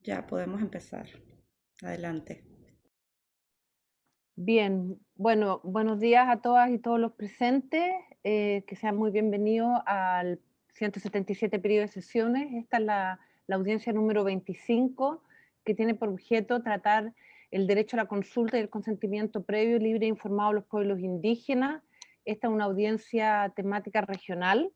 Ya podemos empezar. Adelante. Bien, bueno, buenos días a todas y todos los presentes, que sean muy bienvenidos al 177 periodo de sesiones. Esta es la audiencia número 25, que tiene por objeto tratar el derecho a la consulta y el consentimiento previo, libre e informado de los pueblos indígenas. Esta es una audiencia temática regional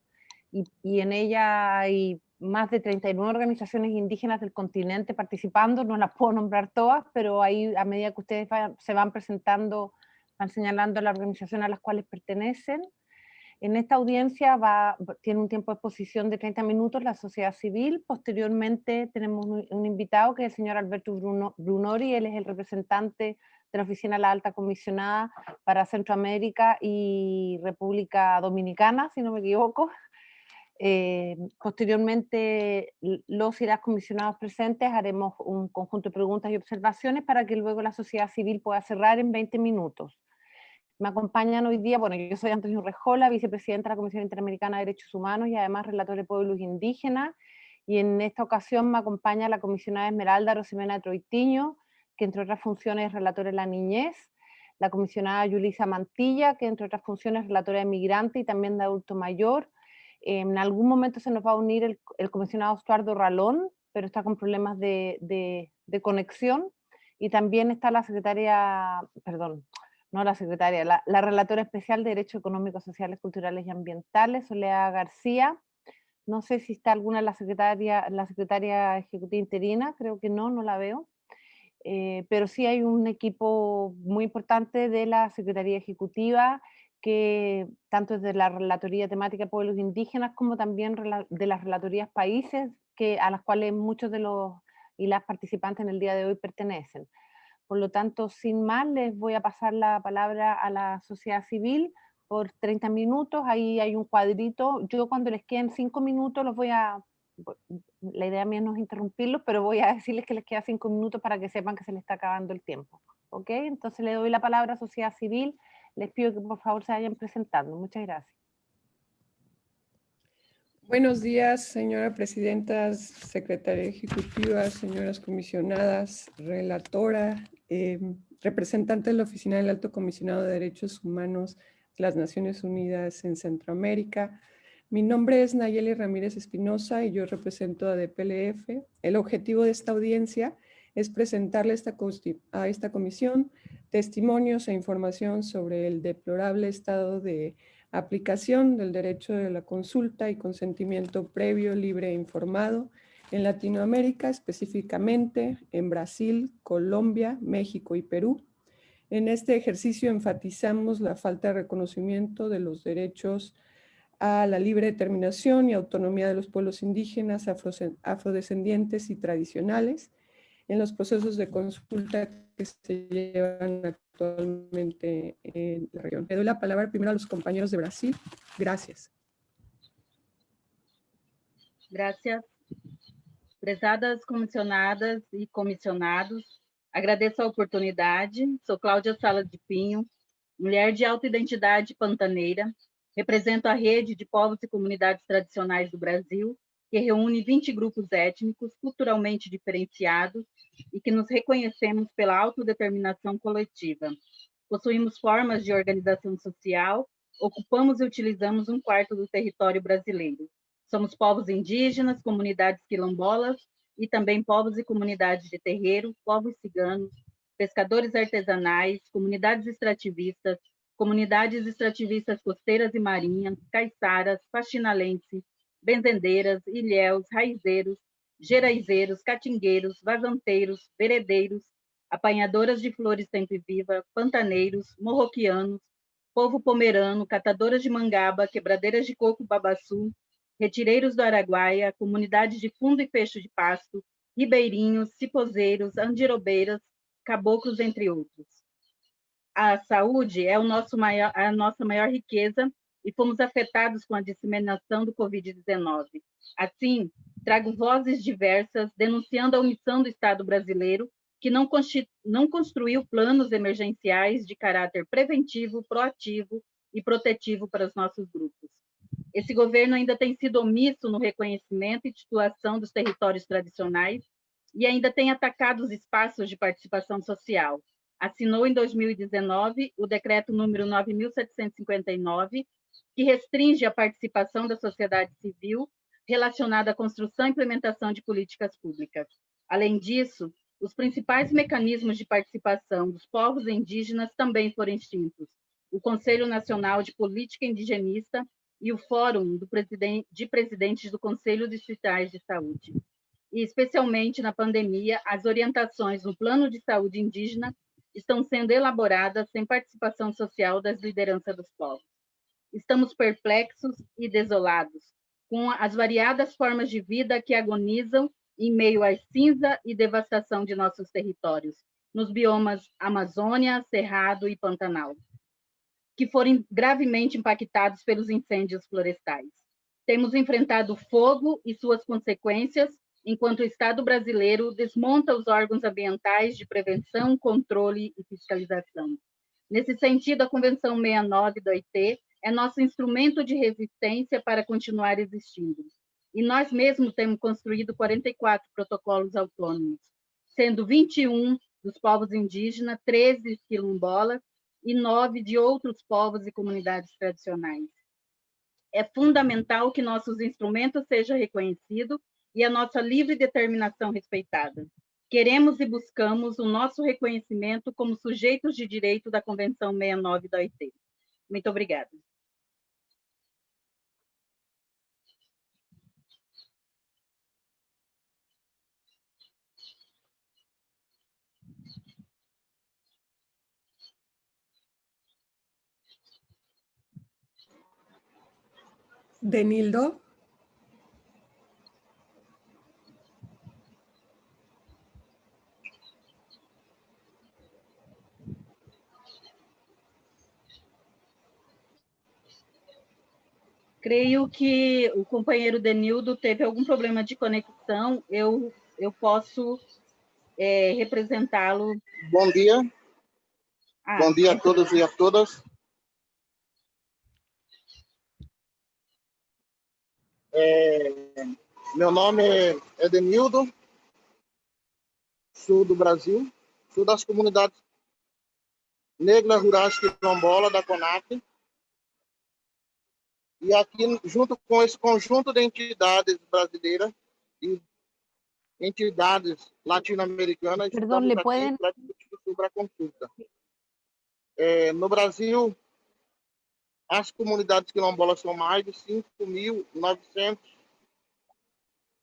y en ella hay más de 39 organizaciones indígenas del continente participando, no las puedo nombrar todas, pero ahí a medida que ustedes se van presentando, van señalando la organización a las cuales pertenecen. En esta audiencia tiene un tiempo de exposición de 30 minutos la sociedad civil. Posteriormente tenemos un invitado que es el señor Alberto Brunori, él es el representante de la Oficina de la Alta Comisionada para Centroamérica y República Dominicana, si no me equivoco. Posteriormente, los y las comisionados presentes haremos un conjunto de preguntas y observaciones para que luego la sociedad civil pueda cerrar en 20 minutos. Me acompañan hoy día, bueno, yo soy Antonio Rejola, vicepresidenta de la Comisión Interamericana de Derechos Humanos y además relator de pueblos indígenas, y en esta ocasión me acompaña la comisionada Esmeralda Rosemena Troitiño, que entre otras funciones es relatora de la niñez, la comisionada Yulisa Mantilla, que entre otras funciones es relatora de migrante y también de adulto mayor. En algún momento se nos va a unir el comisionado Estuardo Ralón, pero está con problemas de conexión, y también está la secretaria, perdón, no la secretaria, la relatora especial de Derechos Económicos, Sociales, Culturales y Ambientales, Soledad García. No sé si está alguna la secretaria ejecutiva interina, creo que no, no la veo. Pero sí hay un equipo muy importante de la Secretaría Ejecutiva, que tanto es de la Relatoría Temática de Pueblos Indígenas como también de las Relatorías Países, a las cuales muchos de los y las participantes en el día de hoy pertenecen. Por lo tanto, sin más, les voy a pasar la palabra a la sociedad civil por 30 minutos. Ahí hay un cuadrito. Yo cuando les queden 5 minutos la idea mía no es interrumpirlos, pero voy a decirles que les queda 5 minutos para que sepan que se les está acabando el tiempo. ¿Ok? Entonces le doy la palabra a sociedad civil. Les pido que por favor se vayan presentando. Muchas gracias. Buenos días, señora presidenta, secretaria ejecutiva, señoras comisionadas, relatora, representante de la Oficina del Alto Comisionado de Derechos Humanos de las Naciones Unidas en Centroamérica. Mi nombre es Nayeli Ramírez Espinosa y yo represento a DPLF. El objetivo de esta audiencia es presentarle a esta comisión testimonios e información sobre el deplorable estado de aplicación del derecho de la consulta y consentimiento previo, libre e informado en Latinoamérica, específicamente en Brasil, Colombia, México y Perú. En este ejercicio enfatizamos la falta de reconocimiento de los derechos a la libre determinación y autonomía de los pueblos indígenas, afrodescendientes y tradicionales en los procesos de consulta que se llevan actualmente en la región. Le doy la palabra primero a los compañeros de Brasil. Gracias. Gracias. Prezadas comissionadas e comissionados, agradeço a oportunidade. Sou Cláudia Sala de Pinho, mulher de alta identidade pantaneira, represento a rede de povos e comunidades tradicionais do Brasil, que reúne 20 grupos étnicos culturalmente diferenciados e que nos reconhecemos pela autodeterminação coletiva. Possuímos formas de organização social, ocupamos e utilizamos 1/4 do território brasileiro. Somos povos indígenas, comunidades quilombolas e também povos e comunidades de terreiro, povos ciganos, pescadores artesanais, comunidades extrativistas costeiras e marinhas, caiçaras, faxinalenses, benzendeiras, ilhéus, raizeiros, geraizeiros, catingueiros, vazanteiros, veredeiros, apanhadoras de flores sempre-viva, pantaneiros, morroquianos, povo pomerano, catadoras de mangaba, quebradeiras de coco babaçu, retireiros do Araguaia, comunidades de fundo e fecho de pasto, ribeirinhos, cipozeiros, andirobeiras, caboclos, entre outros. A saúde é a nossa maior riqueza e fomos afetados com a disseminação do Covid-19. Assim, trago vozes diversas denunciando a omissão do Estado brasileiro, que não construiu planos emergenciais de caráter preventivo, proativo e protetivo para os nossos grupos. Esse governo ainda tem sido omisso no reconhecimento e titulação dos territórios tradicionais, e ainda tem atacado os espaços de participação social. Assinou em 2019 o decreto número 9.759, que restringe a participação da sociedade civil relacionada à construção e implementação de políticas públicas. Além disso, os principais mecanismos de participação dos povos indígenas também foram extintos. O Conselho Nacional de Política Indigenista e o Fórum de Presidentes do Conselho Distritais de Saúde. E, especialmente na pandemia, as orientações no Plano de Saúde Indígena estão sendo elaboradas sem participação social das lideranças dos povos. Estamos perplexos e desolados com as variadas formas de vida que agonizam em meio à cinza e devastação de nossos territórios, nos biomas Amazônia, Cerrado e Pantanal, que foram gravemente impactados pelos incêndios florestais. Temos enfrentado o fogo e suas consequências, enquanto o Estado brasileiro desmonta os órgãos ambientais de prevenção, controle e fiscalização. Nesse sentido, a Convenção 69 da OIT é nosso instrumento de resistência para continuar existindo. E nós mesmos temos construído 44 protocolos autônomos, sendo 21 dos povos indígenas, 13 quilombolas e 9 de outros povos e comunidades tradicionais. É fundamental que nossos instrumentos sejam reconhecidos e a nossa livre determinação respeitada. Queremos e buscamos o nosso reconhecimento como sujeitos de direito da Convenção 69 da OIT. Muito obrigada. Denildo. Creio que o companheiro Denildo teve algum problema de conexão. Eu posso representá-lo. Bom dia. Bom dia a todos e a todas. Meu nome é Edenildo, sul do Brasil, sou das comunidades negras rurais quilombola da CONAC. E aqui, junto com esse conjunto de entidades brasileiras e entidades latino-americanas, Perdón, ¿le pueden? para discutir sobre a consulta. No Brasil, as comunidades quilombolas são mais de 5.900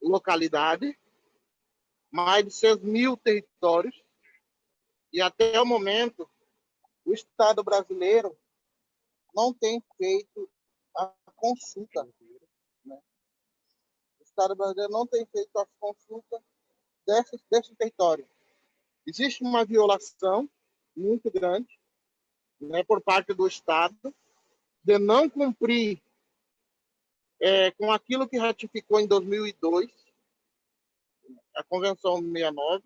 localidades, mais de 6.000 territórios, e até o momento, o Estado brasileiro não tem feito a consulta. Né? O Estado brasileiro não tem feito as consultas desse território. Existe uma violação muito grande, né, por parte do Estado de não cumprir com aquilo que ratificou em 2002, a Convenção 69.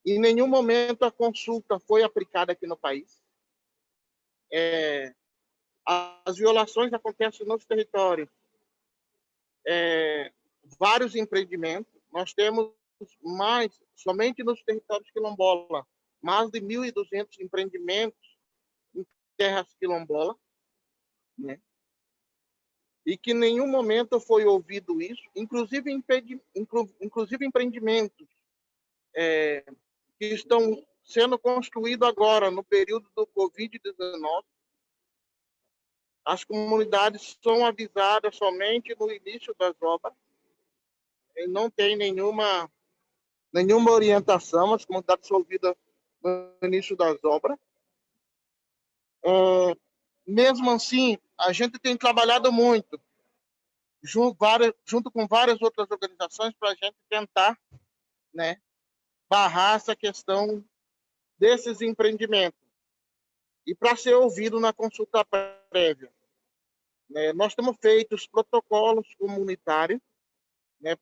Em nenhum momento a consulta foi aplicada aqui no país. As violações acontecem nos territórios. Vários empreendimentos. Nós temos somente nos territórios quilombola, mais de 1.200 empreendimentos em terras quilombola, né? E que em nenhum momento foi ouvido isso, inclusive empreendimentos que estão sendo construídos agora, no período do Covid-19. As comunidades são avisadas somente no início das obras, e não tem nenhuma orientação, as comunidades são ouvidas no início das obras. Mesmo assim, a gente tem trabalhado muito, junto com várias outras organizações, para a gente tentar, né, barrar essa questão desses empreendimentos. E para ser ouvido na consulta prévia. Nós temos feito os protocolos comunitários, né?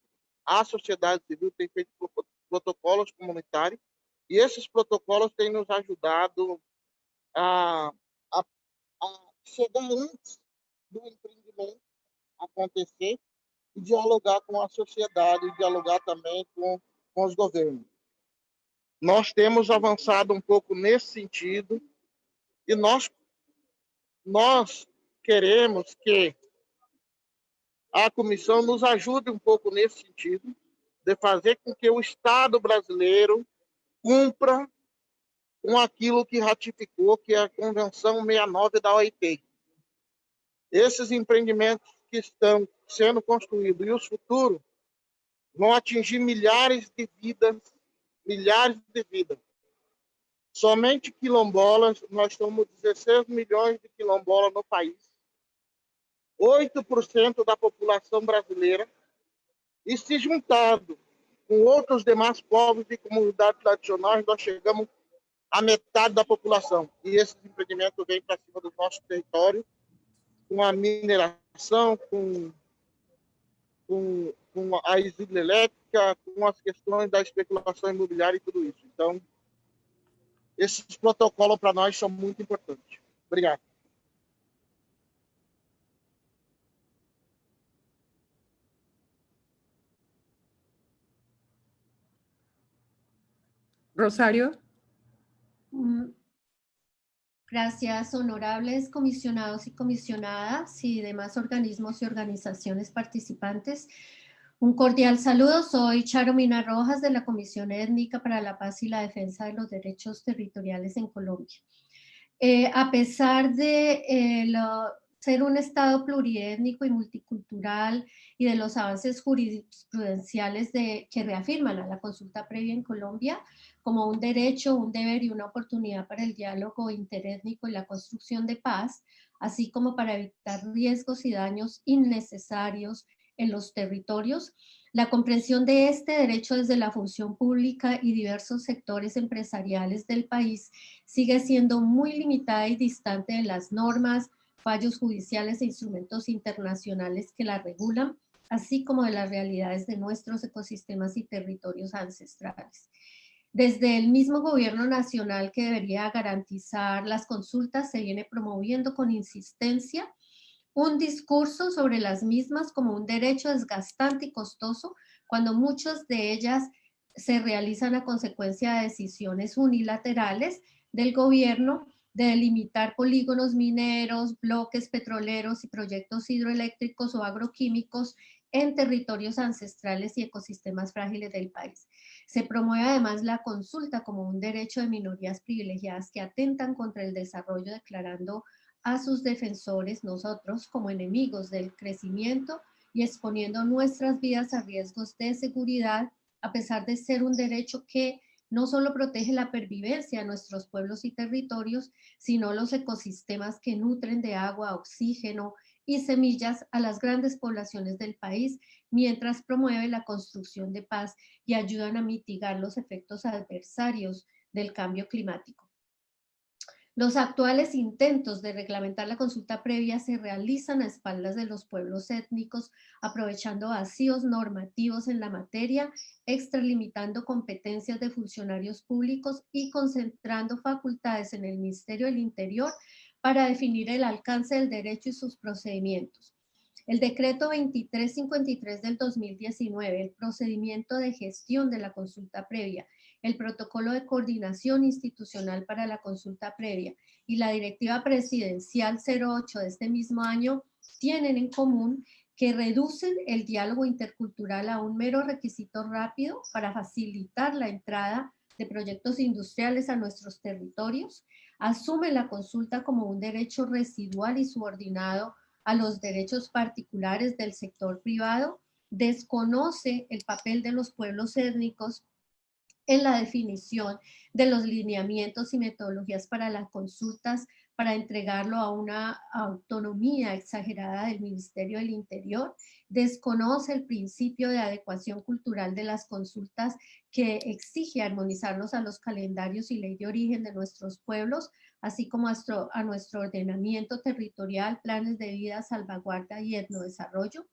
A sociedade civil tem feito protocolos comunitários, e esses protocolos têm nos ajudado a chegar antes do empreendimento acontecer e dialogar com a sociedade, dialogar também com com os governos. Nós temos avançado um pouco nesse sentido e nós queremos que a comissão nos ajude um pouco nesse sentido, de fazer com que o Estado brasileiro cumpra com aquilo que ratificou, que é a Convenção 69 da OIT. Esses empreendimentos que estão sendo construídos e os futuros vão atingir milhares de vidas. Somente quilombolas, nós somos 16 milhões de quilombolas no país, 8% da população brasileira, e se juntado com outros demais povos e comunidades tradicionais, nós chegamos à metade da população. E esses empreendimentos vêm para cima do nosso território, com a mineração, com a hidrelétrica, com as questões da especulação imobiliária e tudo isso. Então, esses protocolos para nós são muito importantes. Obrigado. Rosario. Gracias, honorables comisionados y comisionadas y demás organismos y organizaciones participantes. Un cordial saludo, soy Charomina Rojas de la Comisión Étnica para la Paz y la Defensa de los Derechos Territoriales en Colombia. A pesar de ser un Estado pluriétnico y multicultural y de los avances jurisprudenciales que reafirman a la consulta previa en Colombia como un derecho, un deber y una oportunidad para el diálogo interétnico y la construcción de paz, así como para evitar riesgos y daños innecesarios en los territorios, la comprensión de este derecho desde la función pública y diversos sectores empresariales del país sigue siendo muy limitada y distante de las normas, fallos judiciales e instrumentos internacionales que la regulan, así como de las realidades de nuestros ecosistemas y territorios ancestrales. Desde el mismo gobierno nacional que debería garantizar las consultas, se viene promoviendo con insistencia un discurso sobre las mismas como un derecho desgastante y costoso, cuando muchas de ellas se realizan a consecuencia de decisiones unilaterales del gobierno de delimitar polígonos mineros, bloques petroleros y proyectos hidroeléctricos o agroquímicos en territorios ancestrales y ecosistemas frágiles del país. Se promueve además la consulta como un derecho de minorías privilegiadas que atentan contra el desarrollo, declarando a sus defensores, nosotros, como enemigos del crecimiento y exponiendo nuestras vidas a riesgos de seguridad, a pesar de ser un derecho que no solo protege la pervivencia de nuestros pueblos y territorios, sino los ecosistemas que nutren de agua, oxígeno y semillas a las grandes poblaciones del país, mientras promueve la construcción de paz y ayudan a mitigar los efectos adversarios del cambio climático. Los actuales intentos de reglamentar la consulta previa se realizan a espaldas de los pueblos étnicos, aprovechando vacíos normativos en la materia, extralimitando competencias de funcionarios públicos y concentrando facultades en el Ministerio del Interior para definir el alcance del derecho y sus procedimientos. El decreto 2353 del 2019, el procedimiento de gestión de la consulta previa, el protocolo de coordinación institucional para la consulta previa y la directiva presidencial 08 de este mismo año tienen en común que reducen el diálogo intercultural a un mero requisito rápido para facilitar la entrada de proyectos industriales a nuestros territorios, asumen la consulta como un derecho residual y subordinado a los derechos particulares del sector privado, desconoce el papel de los pueblos étnicos en la definición de los lineamientos y metodologías para las consultas, para entregarlo a una autonomía exagerada del Ministerio del Interior, desconoce el principio de adecuación cultural de las consultas que exige armonizarlos a los calendarios y ley de origen de nuestros pueblos, así como a nuestro ordenamiento territorial, planes de vida, salvaguarda y etnodesarrollo,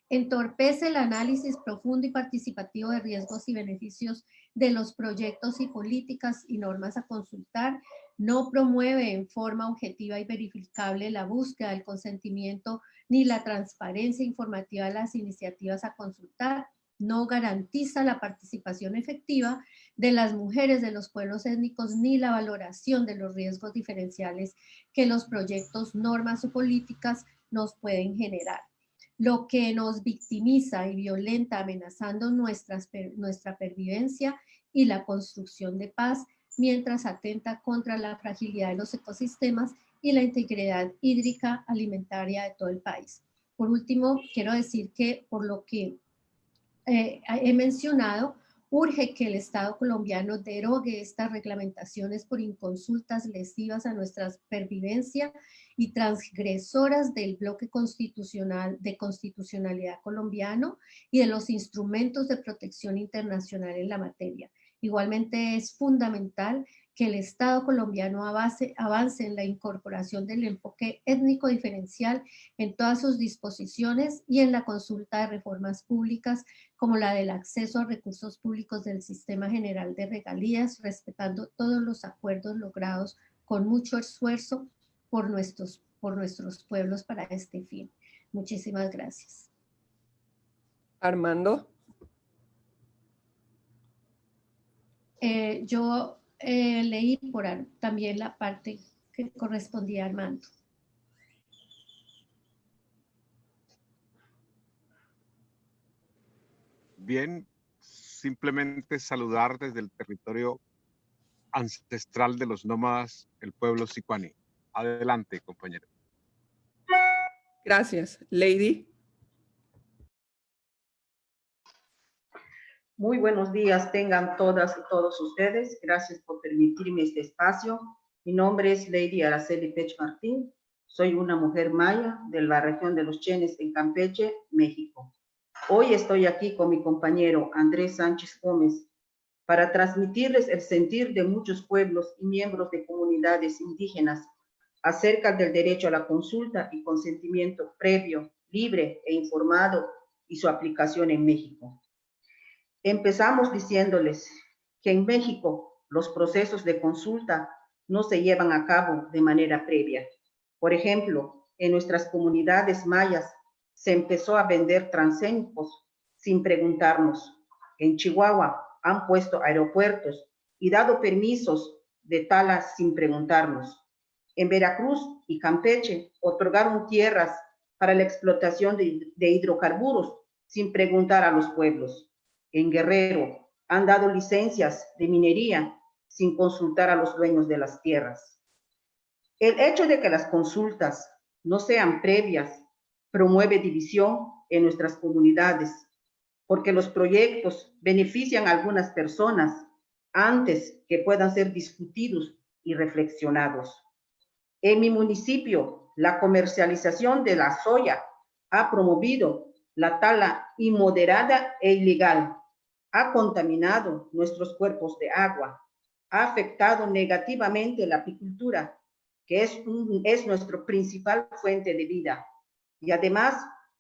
entorpece el análisis profundo y participativo de riesgos y beneficios de los proyectos y políticas y normas a consultar, no promueve en forma objetiva y verificable la búsqueda del consentimiento ni la transparencia informativa de las iniciativas a consultar, no garantiza la participación efectiva de las mujeres de los pueblos étnicos ni la valoración de los riesgos diferenciales que los proyectos, normas o políticas nos pueden generar, lo que nos victimiza y violenta, amenazando nuestra pervivencia y la construcción de paz, mientras atenta contra la fragilidad de los ecosistemas y la integridad hídrica alimentaria de todo el país. Por último, quiero decir que por lo que he mencionado, urge que el Estado colombiano derogue estas reglamentaciones por inconsultas lesivas a nuestra pervivencia y transgresoras del bloque constitucional de constitucionalidad colombiano y de los instrumentos de protección internacional en la materia. Igualmente es fundamental que el Estado colombiano avance en la incorporación del enfoque étnico diferencial en todas sus disposiciones y en la consulta de reformas públicas como la del acceso a recursos públicos del Sistema General de Regalías, respetando todos los acuerdos logrados con mucho esfuerzo por nuestros pueblos para este fin. Muchísimas gracias. Armando. Yo leí también la parte que correspondía a Armando. Bien, simplemente saludar desde el territorio ancestral de los nómadas, el pueblo sicuani. Adelante, compañero. Gracias. Lady. Muy buenos días tengan todas y todos ustedes. Gracias por permitirme este espacio. Mi nombre es Lady Araceli Pech Martín. Soy una mujer maya de la región de los Chenes en Campeche, México. Hoy estoy aquí con mi compañero Andrés Sánchez Gómez para transmitirles el sentir de muchos pueblos y miembros de comunidades indígenas acerca del derecho a la consulta y consentimiento previo, libre e informado y su aplicación en México. Empezamos diciéndoles que en México los procesos de consulta no se llevan a cabo de manera previa. Por ejemplo, en nuestras comunidades mayas se empezó a vender transgénicos sin preguntarnos. En Chihuahua han puesto aeropuertos y dado permisos de talas sin preguntarnos. En Veracruz y Campeche otorgaron tierras para la explotación de hidrocarburos sin preguntar a los pueblos. En Guerrero han dado licencias de minería sin consultar a los dueños de las tierras. El hecho de que las consultas no sean previas promueve división en nuestras comunidades, porque los proyectos benefician a algunas personas antes que puedan ser discutidos y reflexionados. En mi municipio, la comercialización de la soya ha promovido la tala inmoderada e ilegal, ha contaminado nuestros cuerpos de agua, ha afectado negativamente la apicultura, que es nuestra principal fuente de vida, y además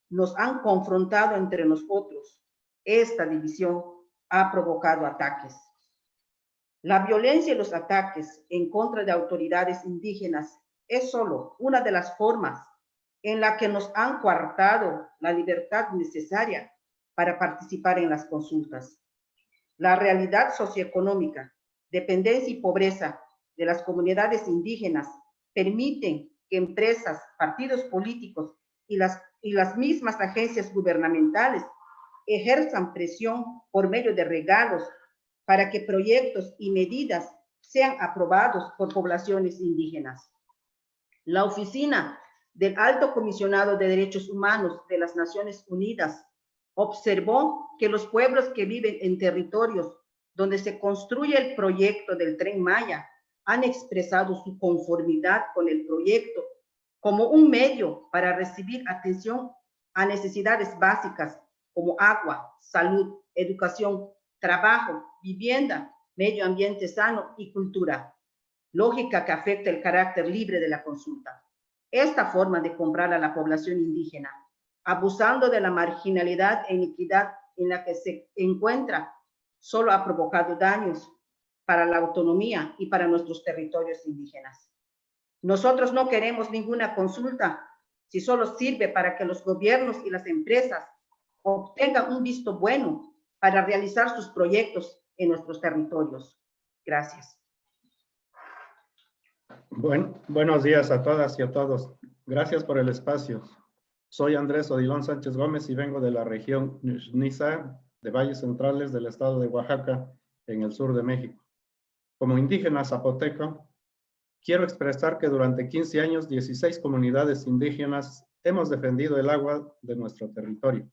nos han confrontado entre nosotros. Esta división ha provocado ataques. La violencia y los ataques en contra de autoridades indígenas es solo una de las formas en la que nos han coartado la libertad necesaria para participar en las consultas. La realidad socioeconómica, dependencia y pobreza de las comunidades indígenas permiten que empresas, partidos políticos y las mismas agencias gubernamentales ejerzan presión por medio de regalos para que proyectos y medidas sean aprobados por poblaciones indígenas. La Oficina del Alto Comisionado de Derechos Humanos de las Naciones Unidas observó que los pueblos que viven en territorios donde se construye el proyecto del Tren Maya han expresado su conformidad con el proyecto como un medio para recibir atención a necesidades básicas como agua, salud, educación, trabajo, vivienda, medio ambiente sano y cultura. Lógica que afecta el carácter libre de la consulta. Esta forma de comprar a la población indígena, abusando de la marginalidad e iniquidad en la que se encuentra, solo ha provocado daños para la autonomía y para nuestros territorios indígenas. Nosotros no queremos ninguna consulta si solo sirve para que los gobiernos y las empresas obtengan un visto bueno para realizar sus proyectos en nuestros territorios. Gracias. Buenos días a todas y a todos. Gracias por el espacio. Soy Andrés Odilon Sánchez Gómez y vengo de la región Niza, de Valles Centrales del estado de Oaxaca, en el sur de México. Como indígena zapoteco, quiero expresar que durante 15 años, 16 comunidades indígenas hemos defendido el agua de nuestro territorio.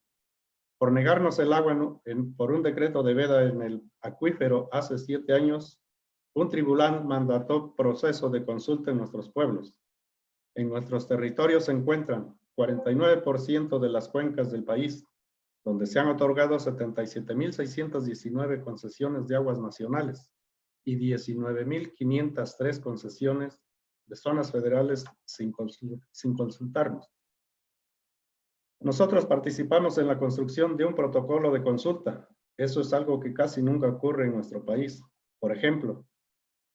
Por negarnos el agua por un decreto de veda en el acuífero hace 7 años, un tribunal mandató proceso de consulta en nuestros pueblos. En nuestros territorios se encuentran 49% de las cuencas del país, donde se han otorgado 77.619 concesiones de aguas nacionales y 19.503 concesiones de zonas federales sin consultarnos. Nosotros participamos en la construcción de un protocolo de consulta. Eso es algo que casi nunca ocurre en nuestro país. Por ejemplo,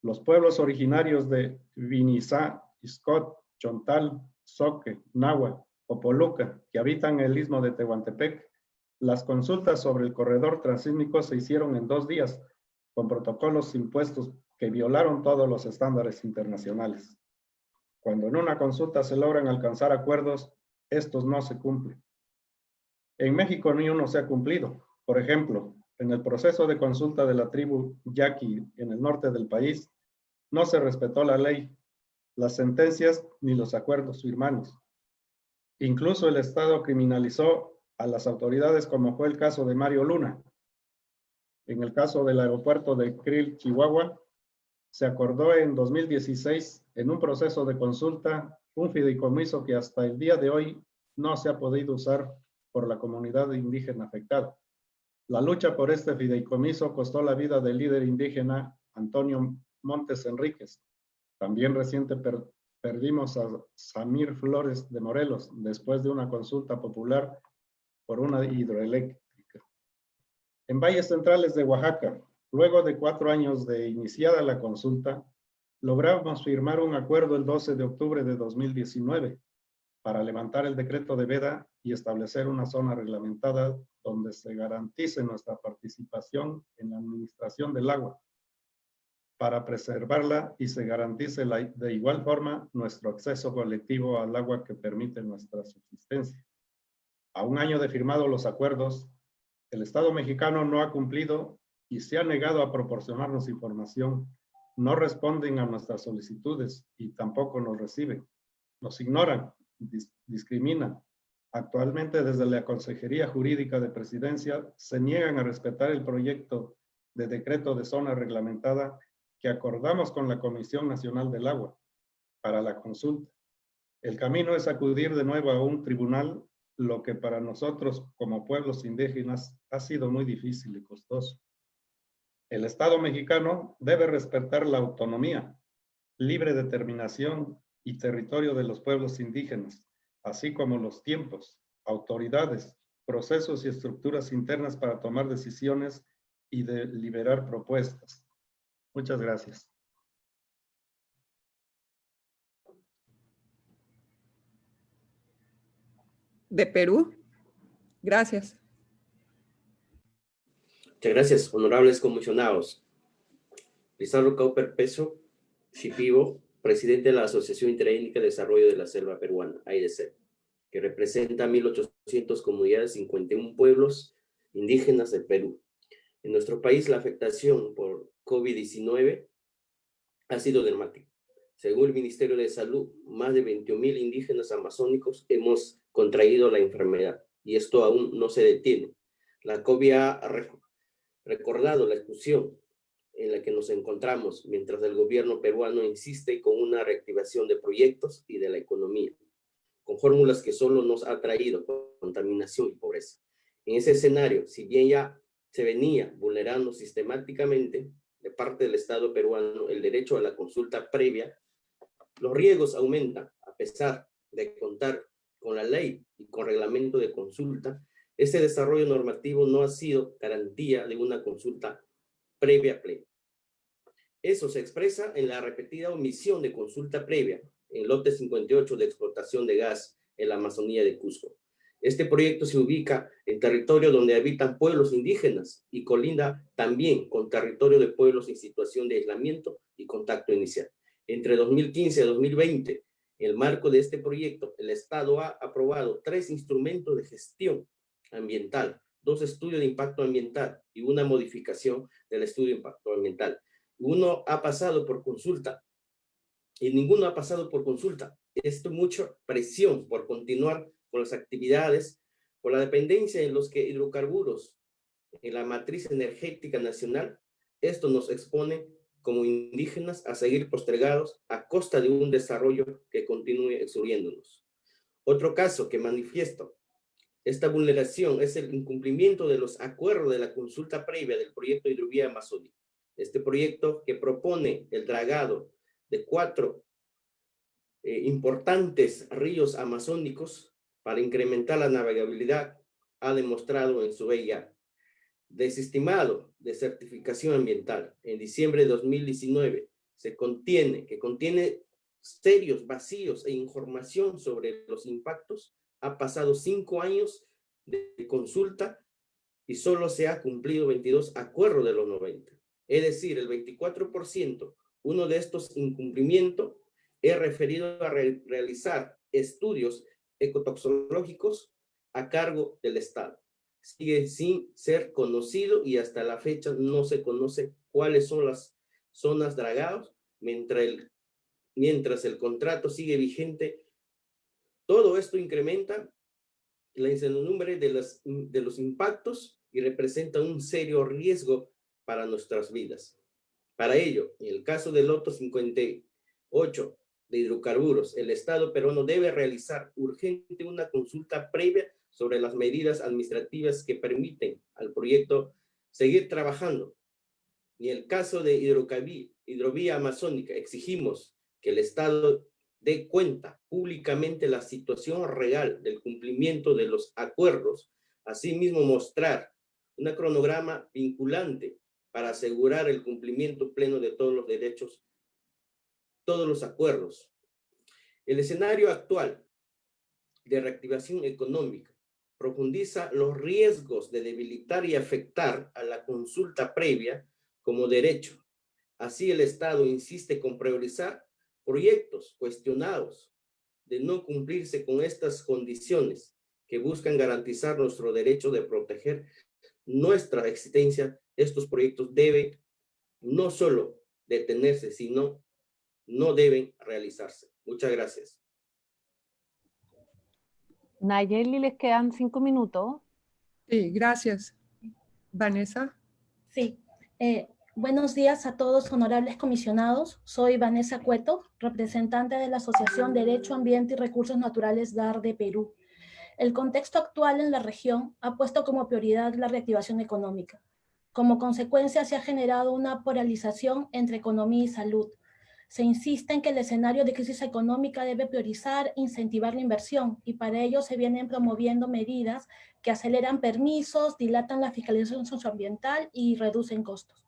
los pueblos originarios de Vinizá, Ixcot, Chontal, Zoque, Nahua o Poluca, que habitan el istmo de Tehuantepec, las consultas sobre el corredor transísmico se hicieron en 2 días, con protocolos impuestos que violaron todos los estándares internacionales. Cuando en una consulta se logran alcanzar acuerdos, estos no se cumplen. En México ni uno se ha cumplido. Por ejemplo, en el proceso de consulta de la tribu Yaqui en el norte del país, no se respetó la ley, las sentencias ni los acuerdos firmados. Incluso el Estado criminalizó a las autoridades, como fue el caso de Mario Luna. En el caso del aeropuerto de Krill, Chihuahua, se acordó en 2016, en un proceso de consulta, un fideicomiso que hasta el día de hoy no se ha podido usar por la comunidad indígena afectada. La lucha por este fideicomiso costó la vida del líder indígena Antonio Montes Enríquez. También perdimos a Samir Flores de Morelos después de una consulta popular por una hidroeléctrica. En Valles Centrales de Oaxaca, luego de 4 años de iniciada la consulta, logramos firmar un acuerdo el 12 de octubre de 2019 para levantar el decreto de veda y establecer una zona reglamentada donde se garantice nuestra participación en la administración del agua, para preservarla y se garantice de igual forma nuestro acceso colectivo al agua que permite nuestra subsistencia. A 1 año de firmados los acuerdos, el Estado mexicano no ha cumplido y se ha negado a proporcionarnos información. No responden a nuestras solicitudes y tampoco nos reciben. Nos ignoran, discriminan. Actualmente, desde la Consejería Jurídica de Presidencia, se niegan a respetar el proyecto de decreto de zona reglamentada que acordamos con la Comisión Nacional del Agua para la consulta. El camino es acudir de nuevo a un tribunal, lo que para nosotros como pueblos indígenas ha sido muy difícil y costoso. El Estado mexicano debe respetar la autonomía, libre determinación y territorio de los pueblos indígenas, así como los tiempos, autoridades, procesos y estructuras internas para tomar decisiones y deliberar propuestas. Muchas gracias. De Perú. Gracias. Muchas gracias, honorables comisionados. Lizardo Cauper Peso, Shipibo, presidente de la Asociación Interétnica de Desarrollo de la Selva Peruana, AIDC, que representa 1.800 comunidades, 51 pueblos indígenas del Perú. En nuestro país, la afectación por COVID-19 ha sido dramática. Según el Ministerio de Salud, más de 21.000 indígenas amazónicos hemos contraído la enfermedad y esto aún no se detiene. La COVID ha recordado la exclusión en la que nos encontramos mientras el gobierno peruano insiste con una reactivación de proyectos y de la economía, con fórmulas que solo nos ha traído contaminación y pobreza. En ese escenario, si bien ya se venía vulnerando sistemáticamente de parte del Estado peruano el derecho a la consulta previa, los riesgos aumentan a pesar de contar con la ley y con reglamento de consulta. Este desarrollo normativo no ha sido garantía de una consulta previa plena. Eso se expresa en la repetida omisión de consulta previa en lote 58 de explotación de gas en la Amazonía de Cusco. Este proyecto se ubica en territorio donde habitan pueblos indígenas y colinda también con territorio de pueblos en situación de aislamiento y contacto inicial. Entre 2015 y 2020, en el marco de este proyecto, el Estado ha aprobado 3 instrumentos de gestión ambiental, 2 estudios de impacto ambiental y una modificación del estudio de impacto ambiental. Uno ha pasado por consulta y ninguno ha pasado por consulta. Esto mucha presión por continuar con las actividades, por la dependencia en los que hidrocarburos en la matriz energética nacional. Esto nos expone como indígenas a seguir postergados a costa de un desarrollo que continúe excluyéndonos. Otro caso que manifiesto esta vulneración es el incumplimiento de los acuerdos de la consulta previa del proyecto de hidrovía amazónica. Este proyecto que propone el dragado de 4 importantes ríos amazónicos para incrementar la navegabilidad ha demostrado en su BIA. Desestimado de certificación ambiental en diciembre de 2019, contiene serios vacíos e información sobre los impactos. Ha pasado 5 años de consulta y solo se ha cumplido 22 acuerdos de los 90. Es decir, el 24%. Uno de estos incumplimientos es referido a realizar estudios ecotoxológicos a cargo del Estado. Sigue sin ser conocido y hasta la fecha no se conoce cuáles son las zonas dragadas mientras el contrato sigue vigente. Todo esto incrementa la incertidumbre de los impactos y representa un serio riesgo para nuestras vidas. Para ello, en el caso del loto 58 de hidrocarburos, el Estado peruano debe realizar urgente una consulta previa sobre las medidas administrativas que permiten al proyecto seguir trabajando. Y en el caso de hidrovía amazónica, exigimos que el Estado dé cuenta públicamente la situación real del cumplimiento de los acuerdos, asimismo mostrar un cronograma vinculante para asegurar el cumplimiento pleno de todos los derechos, todos los acuerdos. El escenario actual de reactivación económica profundiza los riesgos de debilitar y afectar a la consulta previa como derecho. Así el Estado insiste con priorizar proyectos cuestionados de no cumplirse con estas condiciones que buscan garantizar nuestro derecho de proteger nuestra existencia. Estos proyectos deben no solo detenerse, sino no deben realizarse. Muchas gracias. Nayeli, les quedan 5 minutos. Sí, gracias. Vanessa. Sí. Buenos días a todos, honorables comisionados. Soy Vanessa Cueto, representante de la Asociación Derecho, Ambiente y Recursos Naturales DAR de Perú. El contexto actual en la región ha puesto como prioridad la reactivación económica. Como consecuencia, se ha generado una polarización entre economía y salud. Se insiste en que el escenario de crisis económica debe priorizar, incentivar la inversión, y para ello se vienen promoviendo medidas que aceleran permisos, dilatan la fiscalización socioambiental y reducen costos.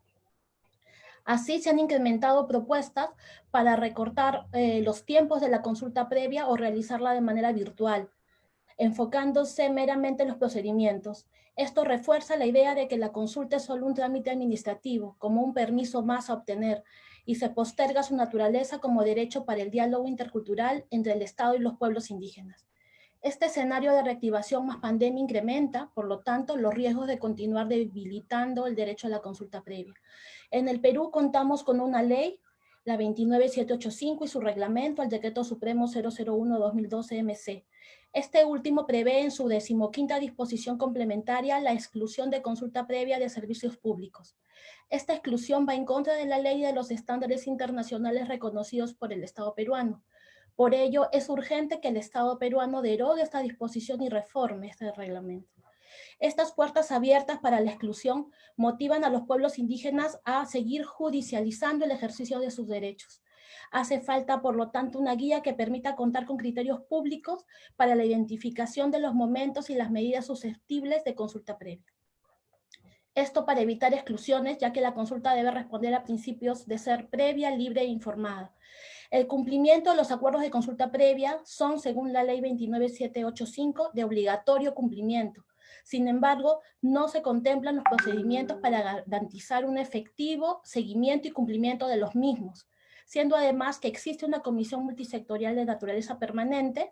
Así se han incrementado propuestas para recortar los tiempos de la consulta previa o realizarla de manera virtual, enfocándose meramente en los procedimientos. Esto refuerza la idea de que la consulta es solo un trámite administrativo, como un permiso más a obtener, y se posterga su naturaleza como derecho para el diálogo intercultural entre el Estado y los pueblos indígenas. Este escenario de reactivación más pandemia incrementa, por lo tanto, los riesgos de continuar debilitando el derecho a la consulta previa. En el Perú contamos con una ley, la 29785, y su reglamento, el Decreto Supremo 001-2012-MC. Este último prevé en su 15ª disposición complementaria la exclusión de consulta previa de servicios públicos. Esta exclusión va en contra de la ley y de los estándares internacionales reconocidos por el Estado peruano. Por ello, es urgente que el Estado peruano derogue esta disposición y reforme este reglamento. Estas puertas abiertas para la exclusión motivan a los pueblos indígenas a seguir judicializando el ejercicio de sus derechos. Hace falta, por lo tanto, una guía que permita contar con criterios públicos para la identificación de los momentos y las medidas susceptibles de consulta previa. Esto para evitar exclusiones, ya que la consulta debe responder a principios de ser previa, libre e informada. El cumplimiento de los acuerdos de consulta previa son, según la ley 29785, de obligatorio cumplimiento. Sin embargo, no se contemplan los procedimientos para garantizar un efectivo seguimiento y cumplimiento de los mismos, siendo además que existe una comisión multisectorial de naturaleza permanente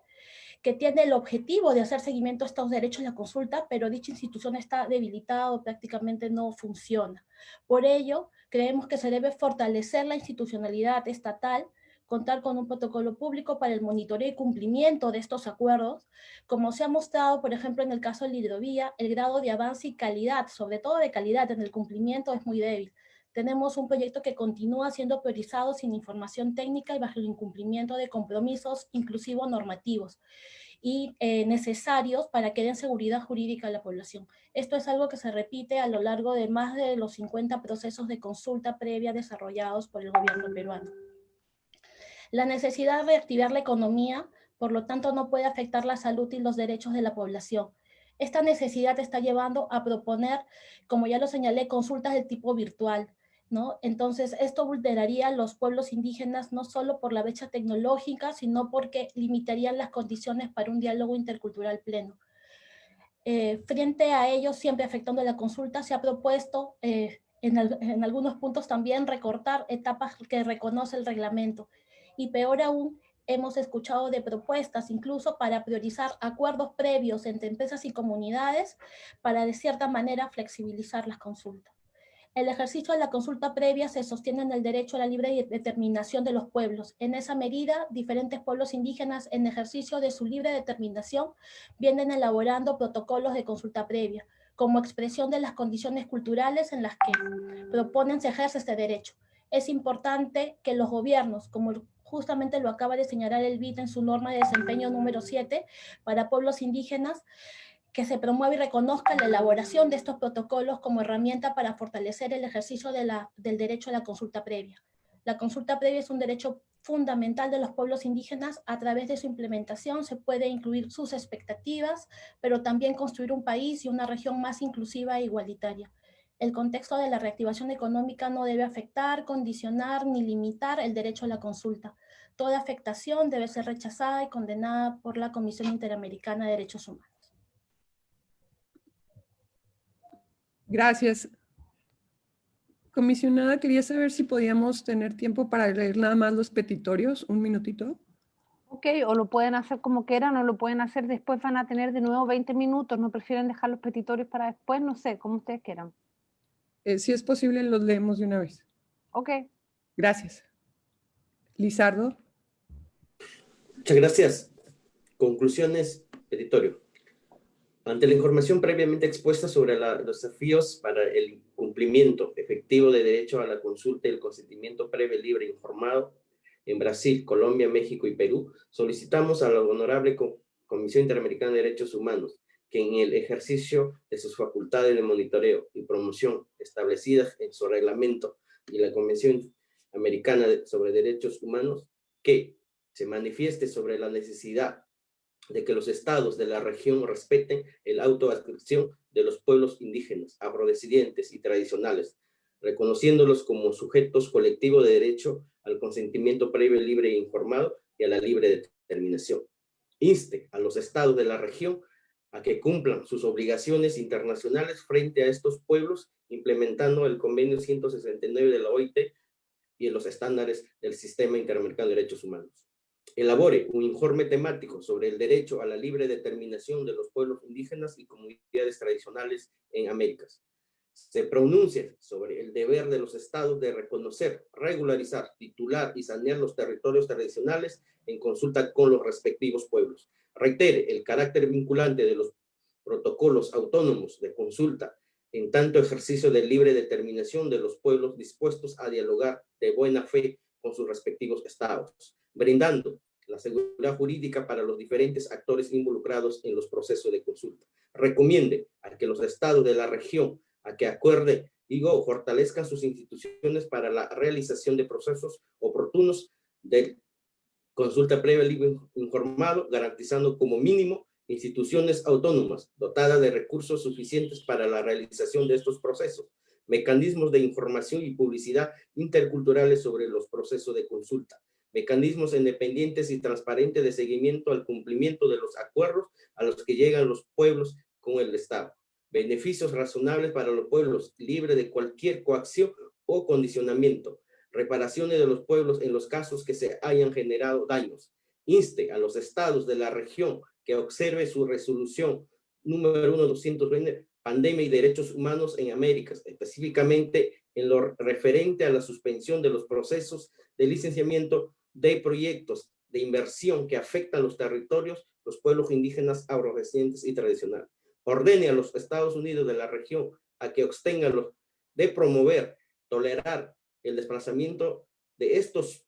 que tiene el objetivo de hacer seguimiento a estos derechos de la consulta, pero dicha institución está debilitada o prácticamente no funciona. Por ello, creemos que se debe fortalecer la institucionalidad estatal, contar con un protocolo público para el monitoreo y cumplimiento de estos acuerdos. Como se ha mostrado, por ejemplo, en el caso de la hidrovía, el grado de avance y calidad, sobre todo de calidad en el cumplimiento, es muy débil. Tenemos un proyecto que continúa siendo priorizado sin información técnica y bajo el incumplimiento de compromisos inclusivos normativos y necesarios para que den seguridad jurídica a la población. Esto es algo que se repite a lo largo de más de los 50 procesos de consulta previa desarrollados por el gobierno peruano. La necesidad de reactivar la economía, por lo tanto, no puede afectar la salud y los derechos de la población. Esta necesidad está llevando a proponer, como ya lo señalé, consultas de tipo virtual, ¿no? Entonces, esto vulneraría a los pueblos indígenas no solo por la brecha tecnológica, sino porque limitarían las condiciones para un diálogo intercultural pleno. Frente a ello, siempre afectando la consulta, se ha propuesto en algunos puntos también recortar etapas que reconoce el reglamento. Y peor aún, hemos escuchado de propuestas incluso para priorizar acuerdos previos entre empresas y comunidades para de cierta manera flexibilizar las consultas. El ejercicio de la consulta previa se sostiene en el derecho a la libre determinación de los pueblos. En esa medida, diferentes pueblos indígenas en ejercicio de su libre determinación vienen elaborando protocolos de consulta previa, como expresión de las condiciones culturales en las que proponen se ejerce este derecho. Es importante que los gobiernos, como justamente lo acaba de señalar el BID en su norma de desempeño número 7 para pueblos indígenas, que se promueva y reconozca la elaboración de estos protocolos como herramienta para fortalecer el ejercicio del derecho a la consulta previa. La consulta previa es un derecho fundamental de los pueblos indígenas. A través de su implementación se puede incluir sus expectativas, pero también construir un país y una región más inclusiva e igualitaria. El contexto de la reactivación económica no debe afectar, condicionar ni limitar el derecho a la consulta. Toda afectación debe ser rechazada y condenada por la Comisión Interamericana de Derechos Humanos. Gracias. Comisionada, quería saber si podíamos tener tiempo para leer nada más los petitorios, un minutito. Ok, o lo pueden hacer como quieran o lo pueden hacer después, van a tener de nuevo 20 minutos, ¿no prefieren dejar los petitorios para después? No sé, como ustedes quieran. Si es posible, los leemos de una vez. Ok. Gracias. Lizardo. Muchas gracias. Conclusiones, petitorio. Ante la información previamente expuesta sobre los desafíos para el cumplimiento efectivo de derecho a la consulta y el consentimiento previo, libre e informado en Brasil, Colombia, México y Perú, solicitamos a la Honorable Comisión Interamericana de Derechos Humanos que en el ejercicio de sus facultades de monitoreo y promoción establecidas en su reglamento y la Convención Americana sobre Derechos Humanos, que se manifieste sobre la necesidad de que los estados de la región respeten el autoadscripción de los pueblos indígenas, afrodescendientes y tradicionales, reconociéndolos como sujetos colectivos de derecho al consentimiento previo, libre e informado y a la libre determinación. Inste a los estados de la región a que cumplan sus obligaciones internacionales frente a estos pueblos, implementando el convenio 169 de la OIT y los estándares del Sistema Interamericano de Derechos Humanos. Elabore un informe temático sobre el derecho a la libre determinación de los pueblos indígenas y comunidades tradicionales en Américas. Se pronuncie sobre el deber de los estados de reconocer, regularizar, titular y sanear los territorios tradicionales en consulta con los respectivos pueblos. Reitere el carácter vinculante de los protocolos autónomos de consulta en tanto ejercicio de libre determinación de los pueblos dispuestos a dialogar de buena fe con sus respectivos estados, brindando la seguridad jurídica para los diferentes actores involucrados en los procesos de consulta. Recomiende a que los estados de la región a que acuerde y fortalezcan sus instituciones para la realización de procesos oportunos de consulta previa libre informado, garantizando como mínimo instituciones autónomas dotadas de recursos suficientes para la realización de estos procesos, mecanismos de información y publicidad interculturales sobre los procesos de consulta, mecanismos independientes y transparentes de seguimiento al cumplimiento de los acuerdos a los que llegan los pueblos con el Estado, beneficios razonables para los pueblos, libre de cualquier coacción o condicionamiento, reparaciones de los pueblos en los casos que se hayan generado daños. Inste a los estados de la región que observe su resolución número 1220, pandemia y derechos humanos en Américas, específicamente en lo referente a la suspensión de los procesos de licenciamiento de proyectos de inversión que afectan los territorios, los pueblos indígenas, afrodescendientes y tradicionales. Ordene a los Estados Unidos de la región a que abstengan de promover, tolerar el desplazamiento de estos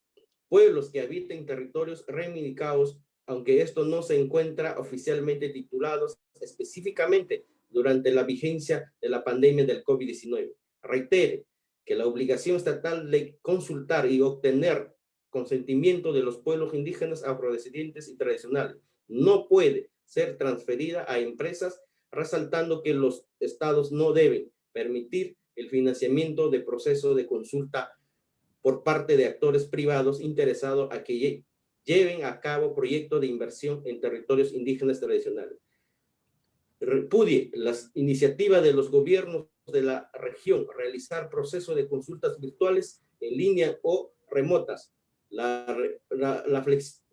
pueblos que habiten territorios reivindicados, aunque esto no se encuentra oficialmente titulados específicamente durante la vigencia de la pandemia del COVID-19. Reitere que la obligación estatal de consultar y obtener consentimiento de los pueblos indígenas, afrodescendientes y tradicionales no puede ser transferida a empresas, resaltando que los estados no deben permitir el financiamiento de procesos de consulta por parte de actores privados interesados a que lleven a cabo proyectos de inversión en territorios indígenas tradicionales. Repudie las iniciativas de los gobiernos de la región realizar procesos de consultas virtuales en línea o remotas. La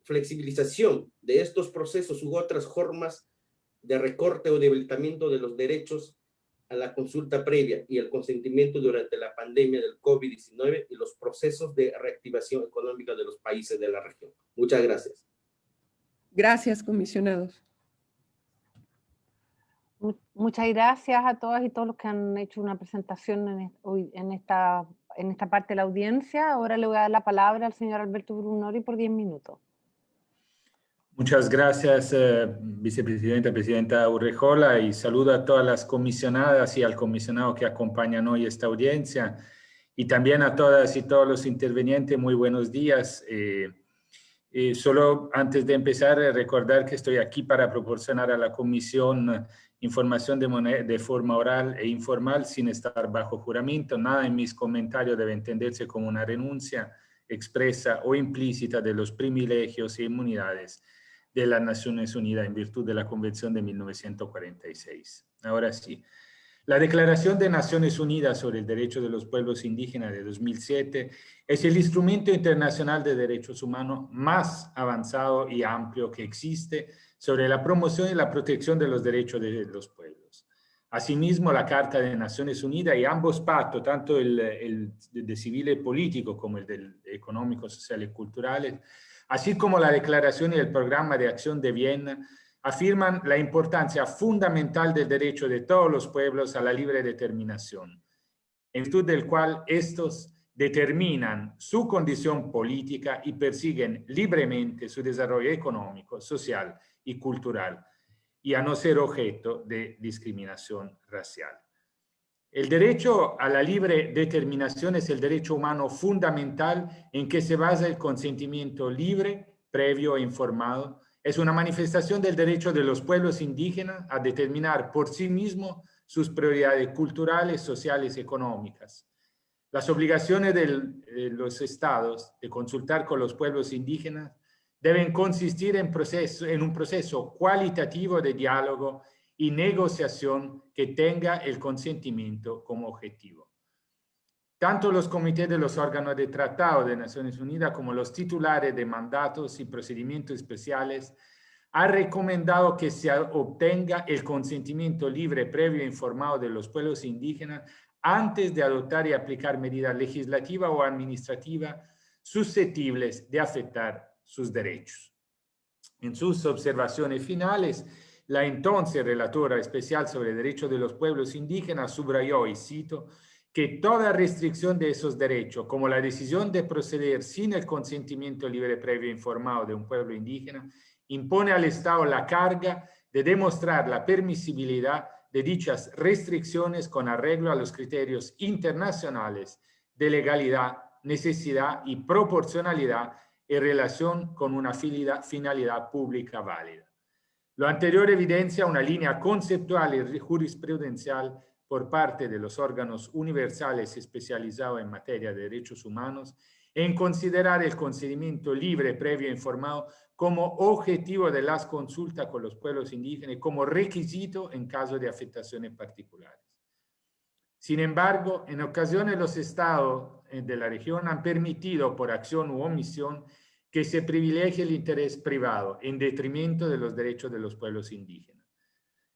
flexibilización de estos procesos u otras formas de recorte o debilitamiento de los derechos a la consulta previa y el consentimiento durante la pandemia del COVID-19 y los procesos de reactivación económica de los países de la región. Muchas gracias. Gracias, comisionados. Muchas gracias a todas y todos los que han hecho una presentación en esta parte de la audiencia. Ahora le voy a dar la palabra al señor Alberto Brunori por 10 minutos. Muchas gracias, presidenta Urrejola, y saludo a todas las comisionadas y al comisionado que acompañan hoy esta audiencia, y también a todas y todos los intervenientes. Muy buenos días. Solo antes de empezar, recordar que estoy aquí para proporcionar a la comisión información de forma oral e informal sin estar bajo juramento. Nada en mis comentarios debe entenderse como una renuncia expresa o implícita de los privilegios y inmunidades de las Naciones Unidas en virtud de la Convención de 1946. Ahora sí, la Declaración de Naciones Unidas sobre el Derecho de los Pueblos Indígenas de 2007 es el instrumento internacional de derechos humanos más avanzado y amplio que existe sobre la promoción y la protección de los derechos de los pueblos. Asimismo, la Carta de Naciones Unidas y ambos pactos, tanto el de civil y político como el de económico, social y cultural, así como la Declaración y el Programa de Acción de Viena, afirman la importancia fundamental del derecho de todos los pueblos a la libre determinación, en virtud del cual estos determinan su condición política y persiguen libremente su desarrollo económico, social y cultural, y a no ser objeto de discriminación racial. El derecho a la libre determinación es el derecho humano fundamental en que se basa el consentimiento libre, previo e informado. Es una manifestación del derecho de los pueblos indígenas a determinar por sí mismos sus prioridades culturales, sociales y económicas. Las obligaciones de los estados de consultar con los pueblos indígenas deben consistir en un proceso cualitativo de diálogo y negociación que tenga el consentimiento como objetivo. Tanto los comités de los órganos de tratado de Naciones Unidas como los titulares de mandatos y procedimientos especiales han recomendado que se obtenga el consentimiento libre, previo e informado de los pueblos indígenas antes de adoptar y aplicar medidas legislativas o administrativas susceptibles de afectar sus derechos. En sus observaciones finales, la entonces relatora especial sobre derechos de los pueblos indígenas subrayó, y cito, que toda restricción de esos derechos, como la decisión de proceder sin el consentimiento libre, previo e informado de un pueblo indígena, impone al Estado la carga de demostrar la permisibilidad de dichas restricciones con arreglo a los criterios internacionales de legalidad, necesidad y proporcionalidad en relación con una finalidad pública válida. Lo anterior evidencia una línea conceptual y jurisprudencial por parte de los órganos universales especializados en materia de derechos humanos en considerar el consentimiento libre, previo e informado como objetivo de las consultas con los pueblos indígenas y como requisito en caso de afectaciones particulares. Sin embargo, en ocasiones los estados de la región han permitido por acción u omisión que se privilegie el interés privado en detrimento de los derechos de los pueblos indígenas.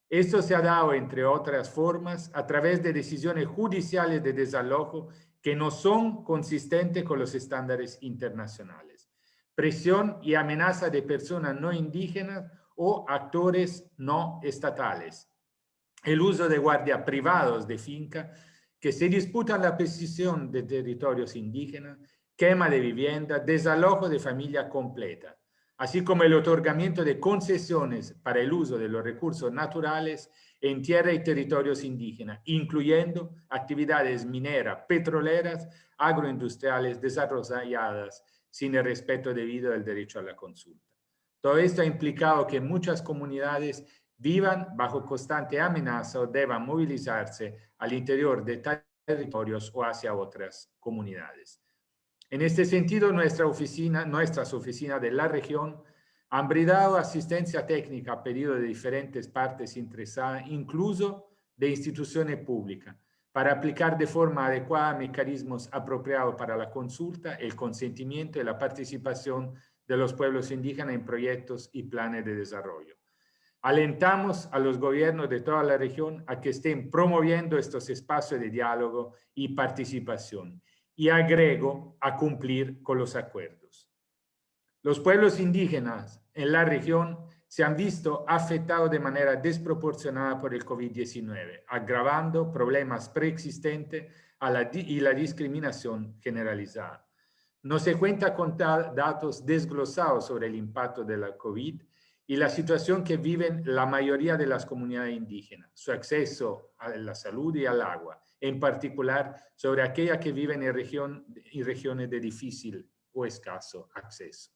Esto se ha dado, entre otras formas, a través de decisiones judiciales de desalojo que no son consistentes con los estándares internacionales, presión y amenaza de personas no indígenas o actores no estatales, el uso de guardias privados de finca que se disputan la posesión de territorios indígenas, quema de vivienda, desalojo de familia completa, así como el otorgamiento de concesiones para el uso de los recursos naturales en tierra y territorios indígenas, incluyendo actividades mineras, petroleras, agroindustriales desarrolladas sin el respeto debido del derecho a la consulta. Todo esto ha implicado que muchas comunidades vivan bajo constante amenaza o deban movilizarse al interior de territorios o hacia otras comunidades. En este sentido, nuestras oficinas de la región han brindado asistencia técnica a pedido de diferentes partes interesadas, incluso de instituciones públicas, para aplicar de forma adecuada mecanismos apropiados para la consulta, el consentimiento y la participación de los pueblos indígenas en proyectos y planes de desarrollo. Alentamos a los gobiernos de toda la región a que estén promoviendo estos espacios de diálogo y participación, y agrego a cumplir con los acuerdos. Los pueblos indígenas en la región se han visto afectados de manera desproporcionada por el COVID-19, agravando problemas preexistentes y la discriminación generalizada. No se cuenta con datos desglosados sobre el impacto de la COVID y la situación que viven la mayoría de las comunidades indígenas, su acceso a la salud y al agua, en particular sobre aquellas que viven en regiones de difícil o escaso acceso.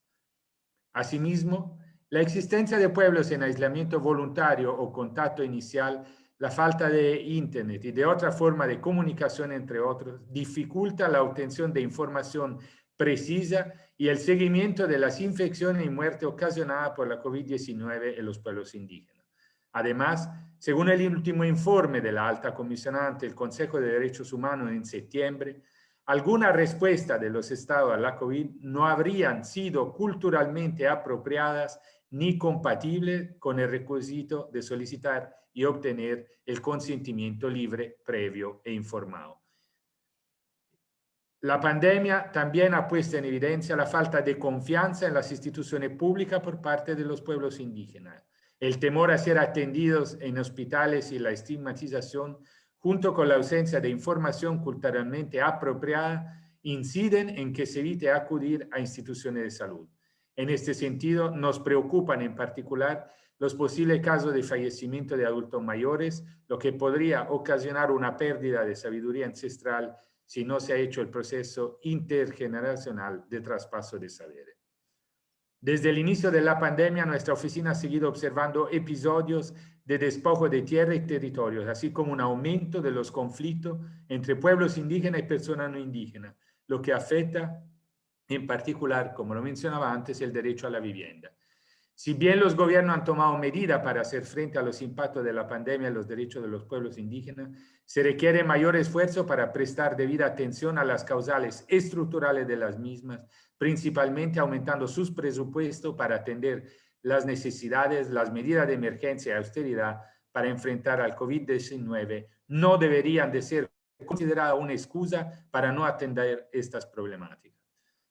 Asimismo, la existencia de pueblos en aislamiento voluntario o contacto inicial, la falta de Internet y de otra forma de comunicación, entre otros, dificulta la obtención de información precisa y el seguimiento de las infecciones y muerte ocasionadas por la COVID-19 en los pueblos indígenas. Además, según el último informe de la alta comisionada ante el Consejo de Derechos Humanos en septiembre, algunas respuestas de los estados a la COVID no habrían sido culturalmente apropiadas ni compatibles con el requisito de solicitar y obtener el consentimiento libre, previo e informado. La pandemia también ha puesto en evidencia la falta de confianza en las instituciones públicas por parte de los pueblos indígenas, el temor a ser atendidos en hospitales y la estigmatización, junto con la ausencia de información culturalmente apropiada, inciden en que se evite acudir a instituciones de salud. En este sentido, nos preocupan en particular los posibles casos de fallecimiento de adultos mayores, lo que podría ocasionar una pérdida de sabiduría ancestral si no se ha hecho el proceso intergeneracional de traspaso de saberes. Desde el inicio de la pandemia, nuestra oficina ha seguido observando episodios de despojo de tierra y territorios, así como un aumento de los conflictos entre pueblos indígenas y personas no indígenas, lo que afecta en particular, como lo mencionaba antes, el derecho a la vivienda. Si bien los gobiernos han tomado medidas para hacer frente a los impactos de la pandemia en los derechos de los pueblos indígenas, se requiere mayor esfuerzo para prestar debida atención a las causales estructurales de las mismas, principalmente aumentando sus presupuestos para atender las necesidades, las medidas de emergencia y austeridad para enfrentar al COVID-19 no deberían de ser consideradas una excusa para no atender estas problemáticas.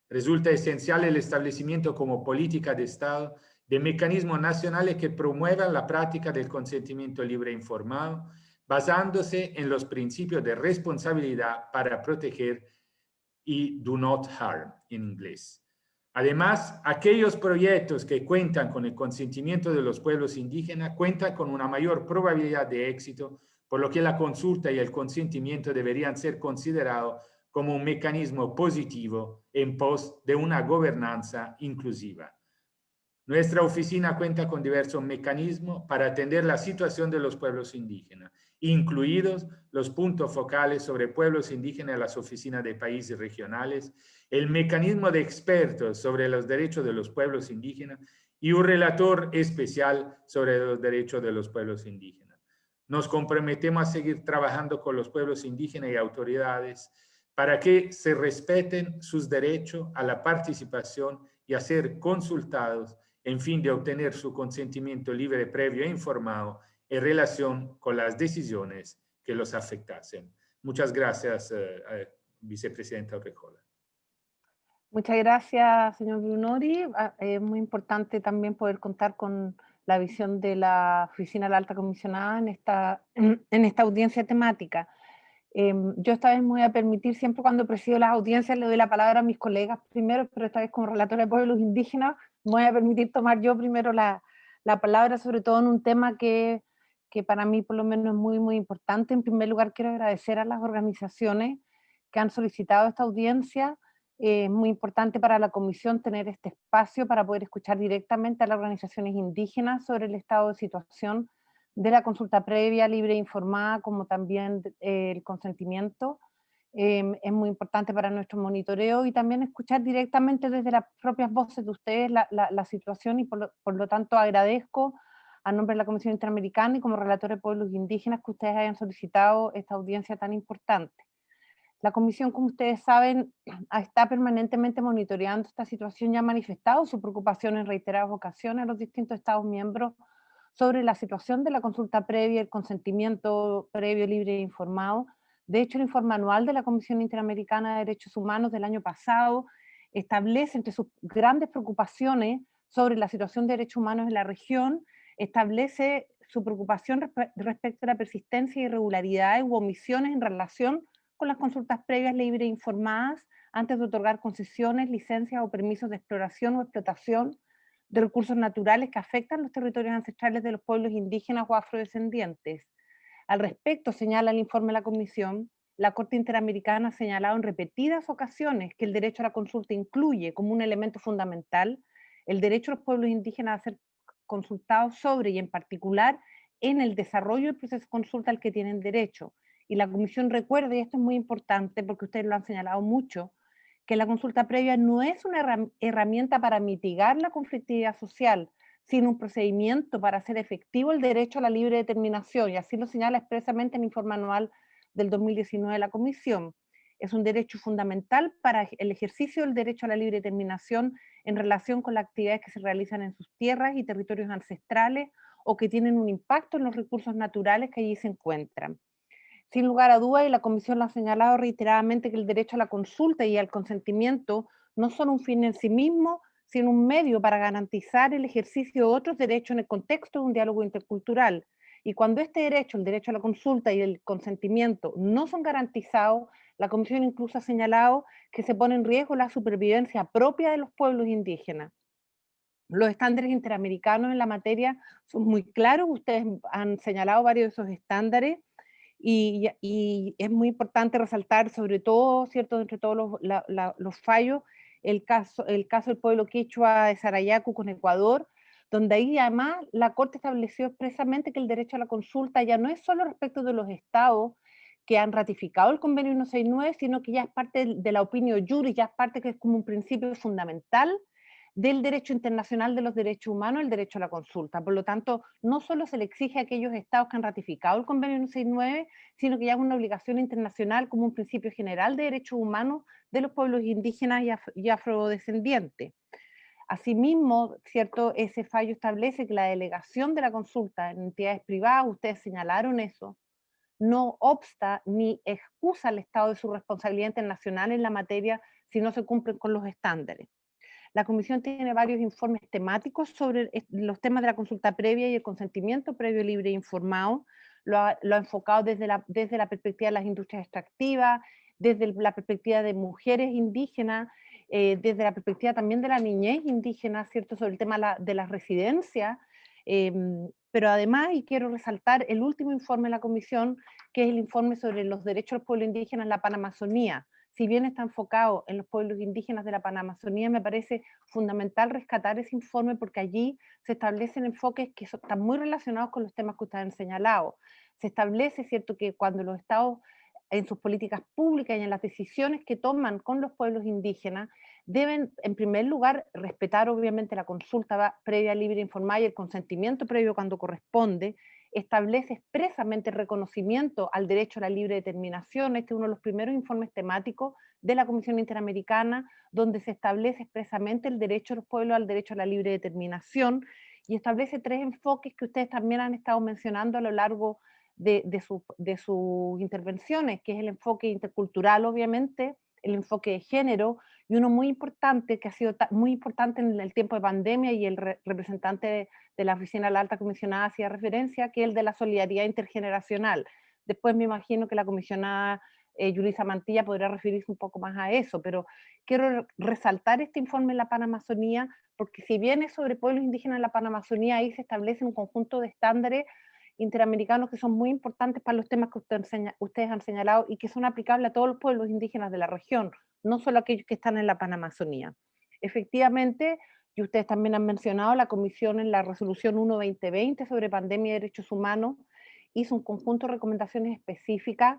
Resulta esencial el establecimiento como política de Estado de mecanismos nacionales que promuevan la práctica del consentimiento libre e informado, basándose en los principios de responsabilidad para proteger y do not harm en inglés. Además, aquellos proyectos que cuentan con el consentimiento de los pueblos indígenas cuentan con una mayor probabilidad de éxito, por lo que la consulta y el consentimiento deberían ser considerados como un mecanismo positivo en pos de una gobernanza inclusiva. Nuestra oficina cuenta con diversos mecanismos para atender la situación de los pueblos indígenas, incluidos los puntos focales sobre pueblos indígenas de las oficinas de países regionales, el mecanismo de expertos sobre los derechos de los pueblos indígenas y un relator especial sobre los derechos de los pueblos indígenas. Nos comprometemos a seguir trabajando con los pueblos indígenas y autoridades para que se respeten sus derechos a la participación y a ser consultados en fin de obtener su consentimiento libre, previo e informado en relación con las decisiones que los afectasen. Muchas gracias, vicepresidenta Urrejola. Muchas gracias, señor Brunori. Es muy importante también poder contar con la visión de la Oficina de la Alta Comisionada en esta audiencia temática. Yo esta vez me voy a permitir, siempre cuando presido las audiencias le doy la palabra a mis colegas primero, pero esta vez como relatora de pueblos indígenas me voy a permitir tomar yo primero la palabra, sobre todo en un tema que para mí por lo menos es muy, muy importante. En primer lugar, quiero agradecer a las organizaciones que han solicitado esta audiencia. Es muy importante para la Comisión tener este espacio para poder escuchar directamente a las organizaciones indígenas sobre el estado de situación de la consulta previa, libre e informada, como también el consentimiento. Es muy importante para nuestro monitoreo y también escuchar directamente desde las propias voces de ustedes la situación, y por lo tanto agradezco a nombre de la Comisión Interamericana y como relator de pueblos indígenas que ustedes hayan solicitado esta audiencia tan importante. La Comisión, como ustedes saben, está permanentemente monitoreando esta situación y ha manifestado su preocupación en reiteradas ocasiones a los distintos Estados miembros sobre la situación de la consulta previa, el consentimiento previo, libre e informado. De hecho, el informe anual de la Comisión Interamericana de Derechos Humanos del año pasado establece entre sus grandes preocupaciones sobre la situación de derechos humanos en la región, establece su preocupación respecto a la persistencia de irregularidades u omisiones en relación con las consultas previas libres e informadas antes de otorgar concesiones, licencias o permisos de exploración o explotación de recursos naturales que afectan los territorios ancestrales de los pueblos indígenas o afrodescendientes. Al respecto, señala el informe de la Comisión, la Corte Interamericana ha señalado en repetidas ocasiones que el derecho a la consulta incluye como un elemento fundamental el derecho a los pueblos indígenas a ser consultados sobre y en particular en el desarrollo del proceso de consulta al que tienen derecho. Y la Comisión recuerda, y esto es muy importante porque ustedes lo han señalado mucho, que la consulta previa no es una herramienta para mitigar la conflictividad social, sino un procedimiento para hacer efectivo el derecho a la libre determinación, y así lo señala expresamente en el informe anual del 2019 de la Comisión. Es un derecho fundamental para el ejercicio del derecho a la libre determinación en relación con las actividades que se realizan en sus tierras y territorios ancestrales o que tienen un impacto en los recursos naturales que allí se encuentran. Sin lugar a dudas, y la Comisión lo ha señalado reiteradamente, que el derecho a la consulta y al consentimiento no son un fin en sí mismo, sino un medio para garantizar el ejercicio de otros derechos en el contexto de un diálogo intercultural. Y cuando este derecho, el derecho a la consulta y el consentimiento, no son garantizados, la Comisión incluso ha señalado que se pone en riesgo la supervivencia propia de los pueblos indígenas. Los estándares interamericanos en la materia son muy claros, ustedes han señalado varios de esos estándares, y es muy importante resaltar, sobre todo, ¿cierto?, entre todos los fallos, el caso del pueblo quichua de Sarayaku con Ecuador, donde ahí además la Corte estableció expresamente que el derecho a la consulta ya no es solo respecto de los estados que han ratificado el convenio 169, sino que ya es parte de la opinión juris, ya es parte que es como un principio fundamental del derecho internacional de los derechos humanos, el derecho a la consulta. Por lo tanto, no solo se le exige a aquellos estados que han ratificado el convenio 169, sino que ya es una obligación internacional como un principio general de derechos humanos de los pueblos indígenas y afrodescendientes. Asimismo, ¿cierto?, ese fallo establece que la delegación de la consulta en entidades privadas, ustedes señalaron eso, no obsta ni excusa al Estado de su responsabilidad internacional en la materia si no se cumplen con los estándares. La Comisión tiene varios informes temáticos sobre los temas de la consulta previa y el consentimiento previo, libre e informado. Lo ha enfocado desde la perspectiva de las industrias extractivas, desde la perspectiva de mujeres indígenas, desde la perspectiva también de la niñez indígena, ¿cierto?, sobre el tema de las residencias, pero además, y quiero resaltar el último informe de la Comisión, que es el informe sobre los derechos del pueblo indígena en la Panamazonía, si bien está enfocado en los pueblos indígenas de la Panamazonía, me parece fundamental rescatar ese informe porque allí se establecen enfoques que están muy relacionados con los temas que ustedes han señalado. Se establece, ¿cierto?, que cuando los estados en sus políticas públicas y en las decisiones que toman con los pueblos indígenas, deben, en primer lugar, respetar obviamente la consulta previa, libre, informada y el consentimiento previo cuando corresponde, establece expresamente el reconocimiento al derecho a la libre determinación. Este es uno de los primeros informes temáticos de la Comisión Interamericana, donde se establece expresamente el derecho de los pueblos al derecho a la libre determinación, y establece 3 enfoques que ustedes también han estado mencionando a lo largo de sus intervenciones, que es el enfoque intercultural, obviamente, el enfoque de género, y uno muy importante, que ha sido muy importante en el tiempo de pandemia, y el representante de la Oficina de la Alta Comisionada hacía referencia, que es el de la solidaridad intergeneracional. Después me imagino que la comisionada Yulisa Mantilla podrá referirse un poco más a eso, pero quiero resaltar este informe en la Panamazonía, porque si bien es sobre pueblos indígenas en la Panamazonía, ahí se establece un conjunto de estándares interamericanos que son muy importantes para los temas que ustedes han señalado y que son aplicables a todos los pueblos indígenas de la región, no solo aquellos que están en la Panamazonía. Efectivamente, y ustedes también han mencionado, la Comisión en la Resolución 1-2020 sobre pandemia y derechos humanos hizo un conjunto de recomendaciones específicas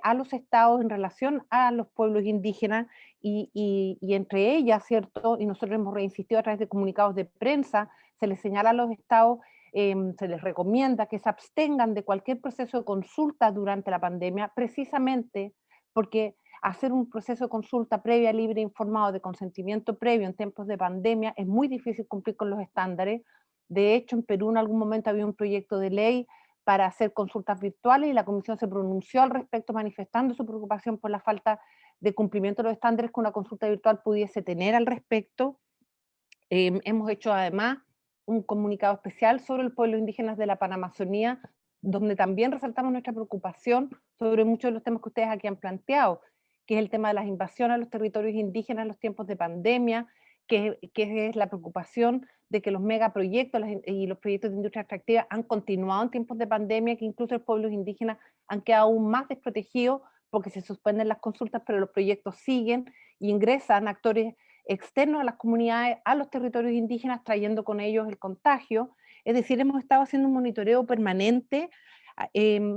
a los estados en relación a los pueblos indígenas y entre ellas, ¿cierto? Y nosotros hemos reinsistido a través de comunicados de prensa, se les señala a los estados, se les recomienda que se abstengan de cualquier proceso de consulta durante la pandemia, precisamente porque hacer un proceso de consulta previa, libre, informado, de consentimiento previo en tiempos de pandemia es muy difícil cumplir con los estándares. De hecho, en Perú en algún momento había un proyecto de ley para hacer consultas virtuales y la Comisión se pronunció al respecto manifestando su preocupación por la falta de cumplimiento de los estándares que una consulta virtual pudiese tener al respecto. Hemos hecho además un comunicado especial sobre los pueblos indígenas de la Panamazonía, donde también resaltamos nuestra preocupación sobre muchos de los temas que ustedes aquí han planteado, que es el tema de las invasiones a los territorios indígenas en los tiempos de pandemia, que es la preocupación de que los megaproyectos y los proyectos de industria extractiva han continuado en tiempos de pandemia, que incluso los pueblos indígenas han quedado aún más desprotegidos porque se suspenden las consultas, pero los proyectos siguen y ingresan actores externos a las comunidades, a los territorios indígenas, trayendo con ellos el contagio. Es decir, hemos estado haciendo un monitoreo permanente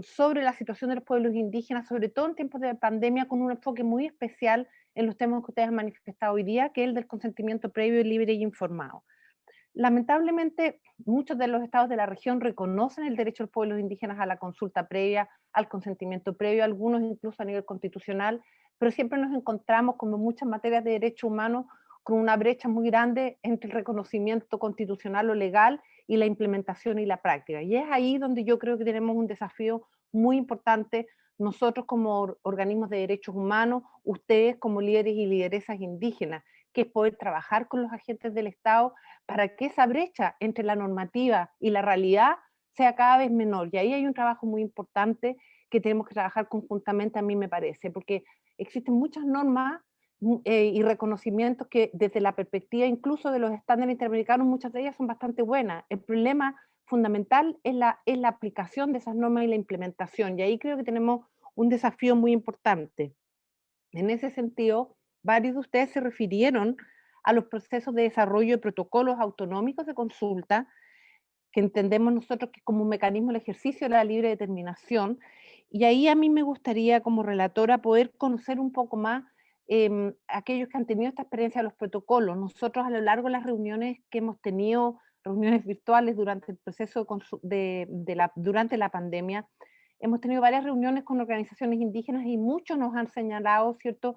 sobre la situación de los pueblos indígenas, sobre todo en tiempos de pandemia, con un enfoque muy especial en los temas que ustedes han manifestado hoy día, que es el del consentimiento previo, libre y informado. Lamentablemente, muchos de los estados de la región reconocen el derecho de los pueblos indígenas a la consulta previa, al consentimiento previo, algunos incluso a nivel constitucional, pero siempre nos encontramos, como en muchas materias de derechos humanos, con una brecha muy grande entre el reconocimiento constitucional o legal y la implementación y la práctica. Y es ahí donde yo creo que tenemos un desafío muy importante, nosotros como organismos de derechos humanos, ustedes como líderes y lideresas indígenas, que es poder trabajar con los agentes del Estado para que esa brecha entre la normativa y la realidad sea cada vez menor. Y ahí hay un trabajo muy importante que tenemos que trabajar conjuntamente, a mí me parece, porque existen muchas normas y reconocimientos que desde la perspectiva incluso de los estándares interamericanos, muchas de ellas son bastante buenas. El problema fundamental es la aplicación de esas normas y la implementación, y ahí creo que tenemos un desafío muy importante. En ese sentido, varios de ustedes se refirieron a los procesos de desarrollo de protocolos autonómicos de consulta, que entendemos nosotros que es como un mecanismo del ejercicio de la libre determinación, y ahí a mí me gustaría como relatora poder conocer un poco más aquellos que han tenido esta experiencia de los protocolos. Nosotros a lo largo de las reuniones que hemos tenido, reuniones virtuales durante el proceso durante la pandemia, hemos tenido varias reuniones con organizaciones indígenas y muchos nos han señalado, ¿cierto?,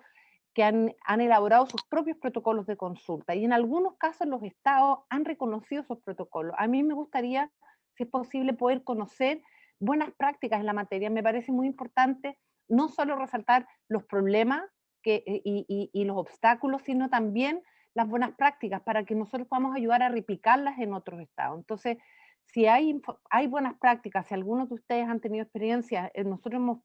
que han elaborado sus propios protocolos de consulta y en algunos casos los estados han reconocido esos protocolos. A mí me gustaría, si es posible, poder conocer buenas prácticas en la materia. Me parece muy importante no solo resaltar los problemas y los obstáculos, sino también las buenas prácticas para que nosotros podamos ayudar a replicarlas en otros estados. Entonces, si hay buenas prácticas, si algunos de ustedes han tenido experiencia, nosotros hemos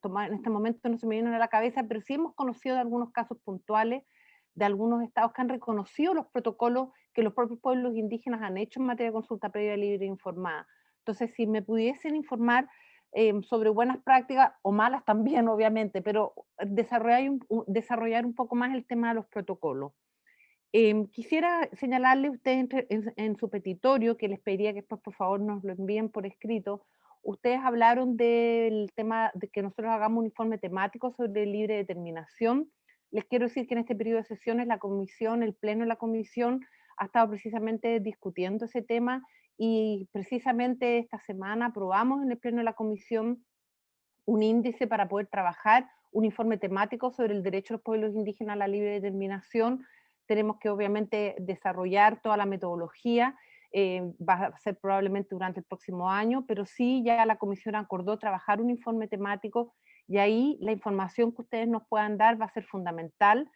tomado, en este momento no se me viene a la cabeza, pero sí hemos conocido de algunos casos puntuales de algunos estados que han reconocido los protocolos que los propios pueblos indígenas han hecho en materia de consulta previa, libre e informada. Entonces, si me pudiesen informar sobre buenas prácticas, o malas también, obviamente, pero desarrollar un poco más el tema de los protocolos. Quisiera señalarle a usted en su petitorio, que les pediría que después por favor nos lo envíen por escrito. Ustedes hablaron del tema de que nosotros hagamos un informe temático sobre libre determinación. Les quiero decir que en este periodo de sesiones la comisión, el pleno de la comisión, ha estado precisamente discutiendo ese tema, y precisamente esta semana aprobamos en el pleno de la comisión un índice para poder trabajar un informe temático sobre el derecho de los pueblos indígenas a la libre determinación. Tenemos que obviamente desarrollar toda la metodología, va a ser probablemente durante el próximo año, pero sí ya la comisión acordó trabajar un informe temático, y ahí la información que ustedes nos puedan dar va a ser fundamental.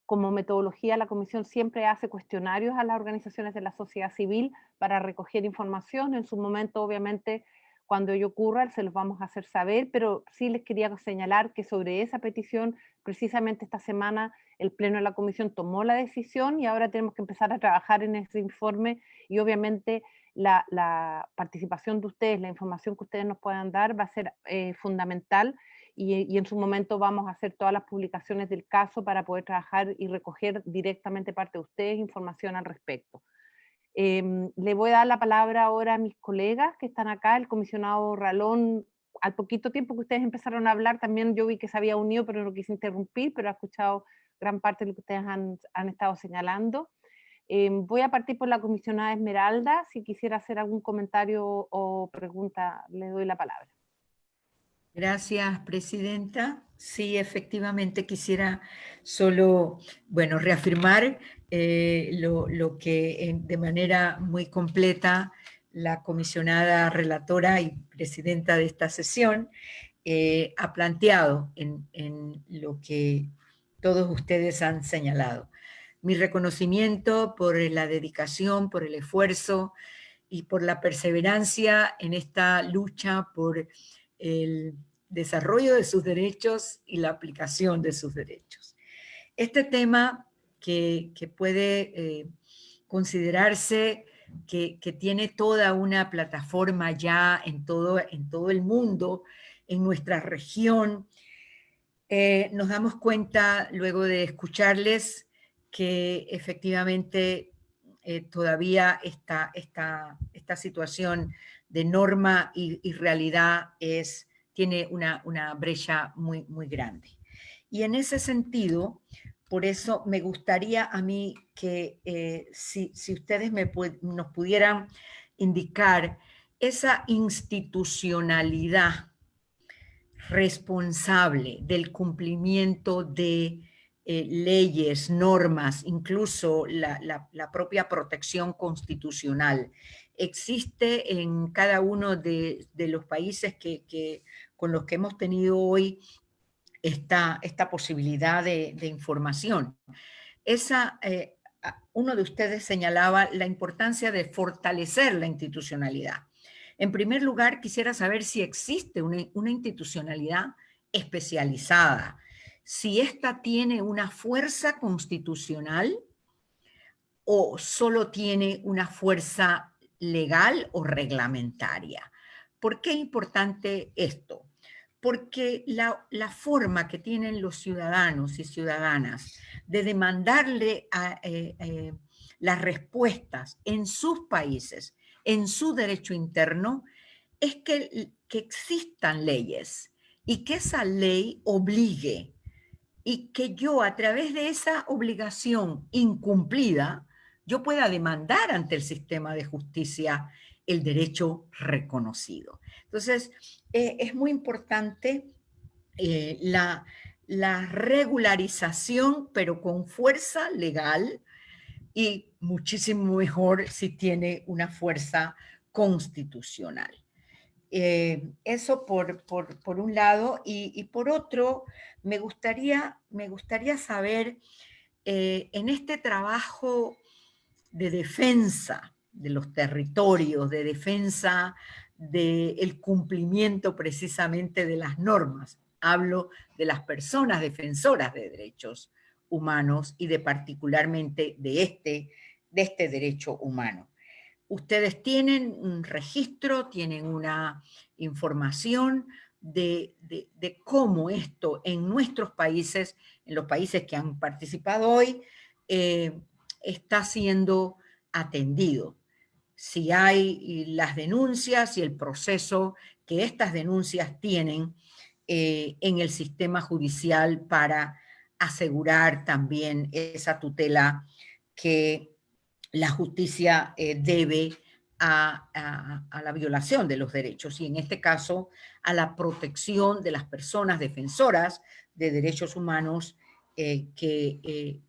Como metodología, la comisión siempre hace cuestionarios a las organizaciones de la sociedad civil para recoger información. En su momento, obviamente, cuando ello ocurra, se los vamos a hacer saber, pero sí les quería señalar que sobre esa petición, precisamente esta semana, el Pleno de la Comisión tomó la decisión, y ahora tenemos que empezar a trabajar en ese informe, y obviamente la participación de ustedes, la información que ustedes nos puedan dar va a ser fundamental, y en su momento vamos a hacer todas las publicaciones del caso para poder trabajar y recoger directamente parte de ustedes información al respecto. Le voy a dar la palabra ahora a mis colegas que están acá. El comisionado Ralón, al poquito tiempo que ustedes empezaron a hablar, también yo vi que se había unido, pero no quise interrumpir, pero ha escuchado gran parte de lo que ustedes han estado señalando. Voy a partir por la comisionada Esmeralda. Si quisiera hacer algún comentario o pregunta, le doy la palabra. Gracias, presidenta. Sí, efectivamente quisiera solo, bueno, reafirmar lo que de manera muy completa la comisionada relatora y presidenta de esta sesión ha planteado en lo que todos ustedes han señalado. Mi reconocimiento por la dedicación, por el esfuerzo y por la perseverancia en esta lucha por el desarrollo de sus derechos y la aplicación de sus derechos. Este tema que puede considerarse que tiene toda una plataforma ya en todo el mundo, en nuestra región, nos damos cuenta luego de escucharles que efectivamente todavía esta situación de norma y realidad tiene una brecha muy, muy grande. Y en ese sentido, por eso me gustaría a mí que si ustedes nos pudieran indicar esa institucionalidad responsable del cumplimiento de leyes, normas, incluso la propia protección constitucional. Existe en cada uno de los países con los que hemos tenido hoy esta posibilidad de información. Uno de ustedes señalaba la importancia de fortalecer la institucionalidad. En primer lugar, quisiera saber si existe una institucionalidad especializada, si esta tiene una fuerza constitucional o solo tiene una fuerza legal o reglamentaria. ¿Por qué es importante esto? Porque la forma que tienen los ciudadanos y ciudadanas de demandarle las respuestas en sus países, en su derecho interno, es que existan leyes y que esa ley obligue y que yo a través de esa obligación incumplida, yo pueda demandar ante el sistema de justicia el derecho reconocido. Entonces, es muy importante la regularización, pero con fuerza legal, y muchísimo mejor si tiene una fuerza constitucional. Eso por un lado, y por otro, me gustaría saber, en este trabajo de defensa de los territorios, de defensa del cumplimiento precisamente de las normas, hablo de las personas defensoras de derechos humanos y particularmente de este derecho humano. ustedes tienen un registro, tienen una información de cómo esto en nuestros países, en los países que han participado hoy, está siendo atendido. Si hay las denuncias y el proceso que estas denuncias tienen en el sistema judicial para asegurar también esa tutela que la justicia debe a la violación de los derechos y en este caso a la protección de las personas defensoras de derechos humanos que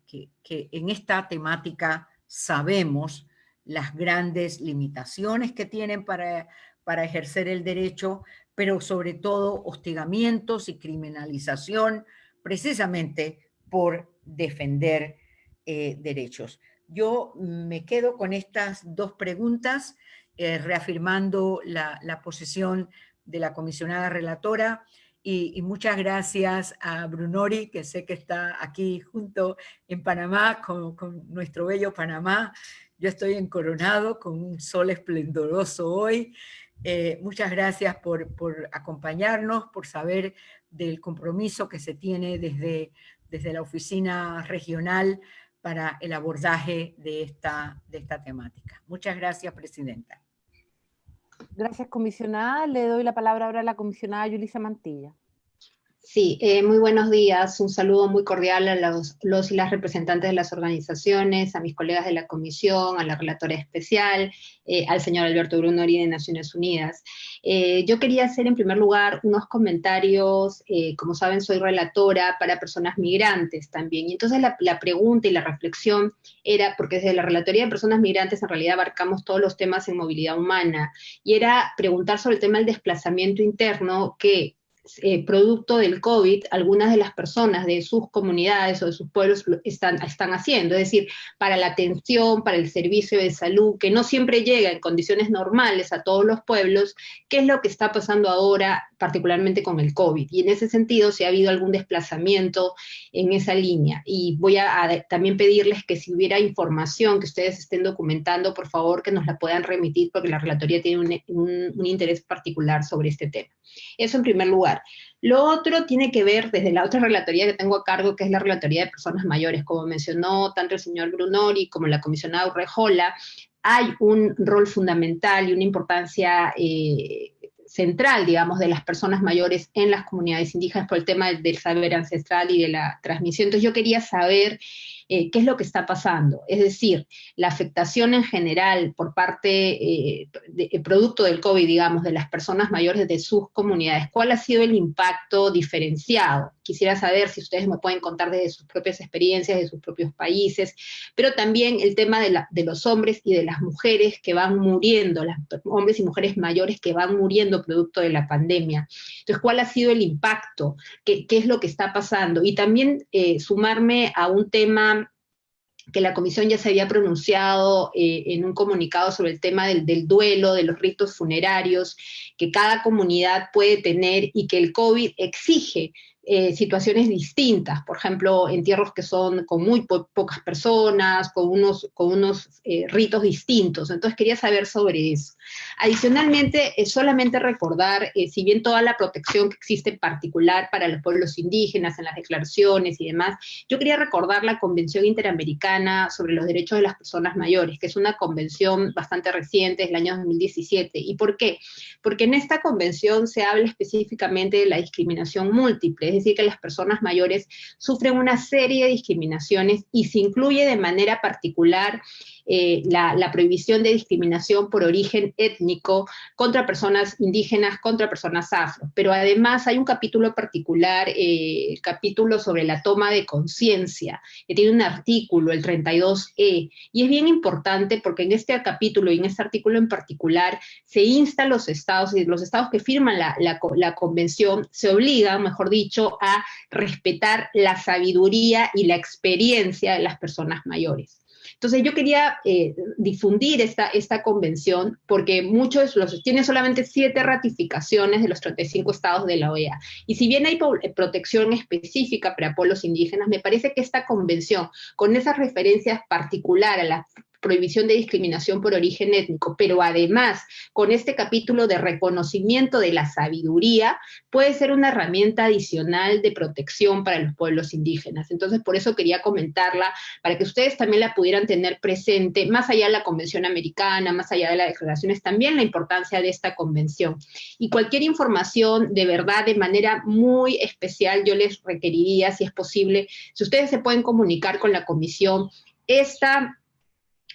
en esta temática sabemos las grandes limitaciones que tienen para ejercer el derecho, pero sobre todo hostigamientos y criminalización precisamente por defender derechos. Yo me quedo con estas dos preguntas, reafirmando la posición de la comisionada relatora y muchas gracias a Brunori, que sé que está aquí junto en Panamá, con nuestro bello Panamá. Yo estoy en Coronado con un sol esplendoroso hoy. Muchas gracias por acompañarnos, por saber del compromiso que se tiene desde la oficina regional para el abordaje de esta temática. Muchas gracias, Presidenta. Gracias, comisionada. Le doy la palabra ahora a la comisionada Yulisa Mantilla. Sí, muy buenos días. Un saludo muy cordial a los y las representantes de las organizaciones, a mis colegas de la comisión, a la relatora especial, al señor Alberto Brunori de Naciones Unidas. Yo quería hacer en primer lugar unos comentarios, como saben soy relatora para personas migrantes también, y entonces la pregunta y la reflexión era, porque desde la Relatoría de Personas Migrantes en realidad abarcamos todos los temas en movilidad humana, y era preguntar sobre el tema del desplazamiento interno que producto del COVID, algunas de las personas de sus comunidades o de sus pueblos están haciendo, es decir, para la atención, para el servicio de salud, que no siempre llega en condiciones normales a todos los pueblos, ¿qué es lo que está pasando ahora, particularmente con el COVID? Y en ese sentido, si ha habido algún desplazamiento en esa línea. Y voy a también pedirles que si hubiera información que ustedes estén documentando, por favor, que nos la puedan remitir, porque la relatoría tiene un interés particular sobre este tema. Eso en primer lugar. Lo otro tiene que ver desde la otra relatoría que tengo a cargo, que es la relatoría de personas mayores. Como mencionó tanto el señor Brunori como la comisionada Urrejola, hay un rol fundamental y una importancia central, digamos, de las personas mayores en las comunidades indígenas por el tema del saber ancestral y de la transmisión. Entonces yo quería saber qué es lo que está pasando, es decir, la afectación en general por parte, producto del COVID, digamos, de las personas mayores de sus comunidades, ¿cuál ha sido el impacto diferenciado? Quisiera saber si ustedes me pueden contar desde sus propias experiencias, de sus propios países, pero también el tema de los hombres y de las mujeres que van muriendo, hombres y mujeres mayores que van muriendo producto de la pandemia. Entonces, ¿cuál ha sido el impacto? ¿Qué es lo que está pasando? Y también sumarme a un tema que la comisión ya se había pronunciado en un comunicado sobre el tema del duelo, de los ritos funerarios, que cada comunidad puede tener y que el COVID exige situaciones distintas, por ejemplo, entierros que son con muy pocas personas, con unos ritos distintos. Entonces quería saber sobre eso. Adicionalmente, solamente recordar, si bien toda la protección que existe en particular para los pueblos indígenas en las declaraciones y demás, yo quería recordar la Convención Interamericana sobre los Derechos de las Personas Mayores, que es una convención bastante reciente, del año 2017. ¿Y por qué? Porque en esta convención se habla específicamente de la discriminación múltiple, es decir, que las personas mayores sufren una serie de discriminaciones y se incluye de manera particular la prohibición de discriminación por origen étnico contra personas indígenas, contra personas afro. Pero además hay un capítulo particular, el capítulo sobre la toma de conciencia, que tiene un artículo, el 32E, y es bien importante porque en este capítulo y en este artículo en particular se insta a los estados, y los estados que firman la convención se obligan, mejor dicho, a respetar la sabiduría y la experiencia de las personas mayores. Entonces yo quería difundir esta convención porque tiene solamente 7 ratificaciones de los 35 estados de la OEA. Y si bien hay protección específica para pueblos indígenas, me parece que esta convención, con esas referencias particulares a la prohibición de discriminación por origen étnico, pero además con este capítulo de reconocimiento de la sabiduría, puede ser una herramienta adicional de protección para los pueblos indígenas. Entonces, por eso quería comentarla, para que ustedes también la pudieran tener presente, más allá de la Convención Americana, más allá de las declaraciones, también la importancia de esta convención. Y cualquier información, de verdad, de manera muy especial, yo les requeriría, si es posible, si ustedes se pueden comunicar con la comisión, esta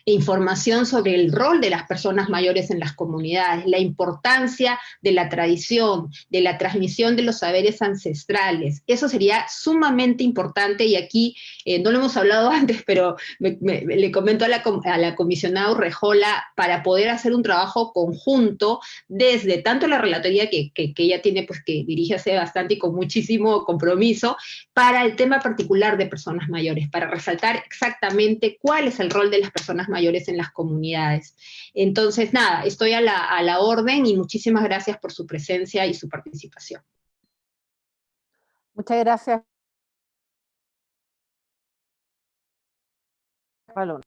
información sobre el rol de las personas mayores en las comunidades, la importancia de la tradición, de la transmisión de los saberes ancestrales. Eso sería sumamente importante, y aquí no lo hemos hablado antes, pero le comento a la comisionada Urrejola, para poder hacer un trabajo conjunto desde tanto la relatoría que ella tiene, pues que dirige hace bastante y con muchísimo compromiso, para el tema particular de personas mayores, para resaltar exactamente cuál es el rol de las personas mayores en las comunidades. Entonces, nada, estoy a la orden, y muchísimas gracias por su presencia y su participación. Muchas gracias. Paloma.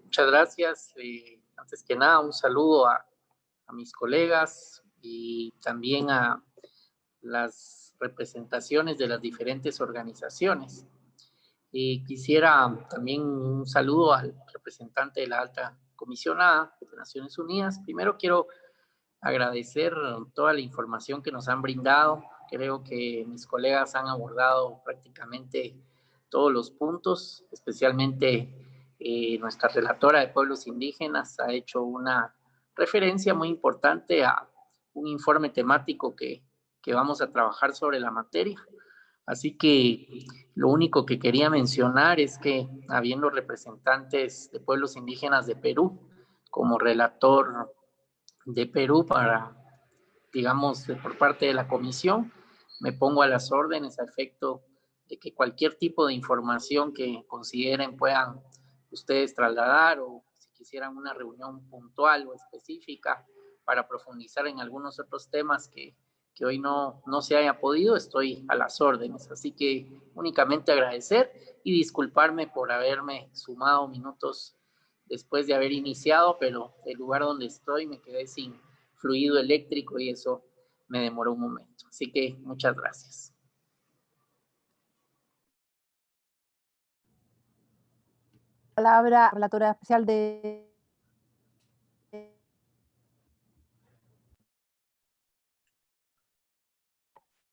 Muchas gracias. Antes que nada, un saludo a mis colegas y también a las representaciones de las diferentes organizaciones. Y quisiera también un saludo al representante de la Alta Comisionada de Naciones Unidas. Primero quiero agradecer toda la información que nos han brindado. Creo que mis colegas han abordado prácticamente todos los puntos, especialmente nuestra relatora de pueblos indígenas ha hecho una referencia muy importante a un informe temático que vamos a trabajar sobre la materia. Así que lo único que quería mencionar es que, habiendo representantes de pueblos indígenas de Perú, como relator de Perú para, digamos, por parte de la comisión, me pongo a las órdenes a efecto de que cualquier tipo de información que consideren puedan ustedes trasladar, o si quisieran una reunión puntual o específica para profundizar en algunos otros temas que hoy no se haya podido, estoy a las órdenes. Así que únicamente agradecer y disculparme por haberme sumado minutos después de haber iniciado, pero el lugar donde estoy me quedé sin fluido eléctrico y eso me demoró un momento. Así que muchas gracias. Palabra, relatora especial de...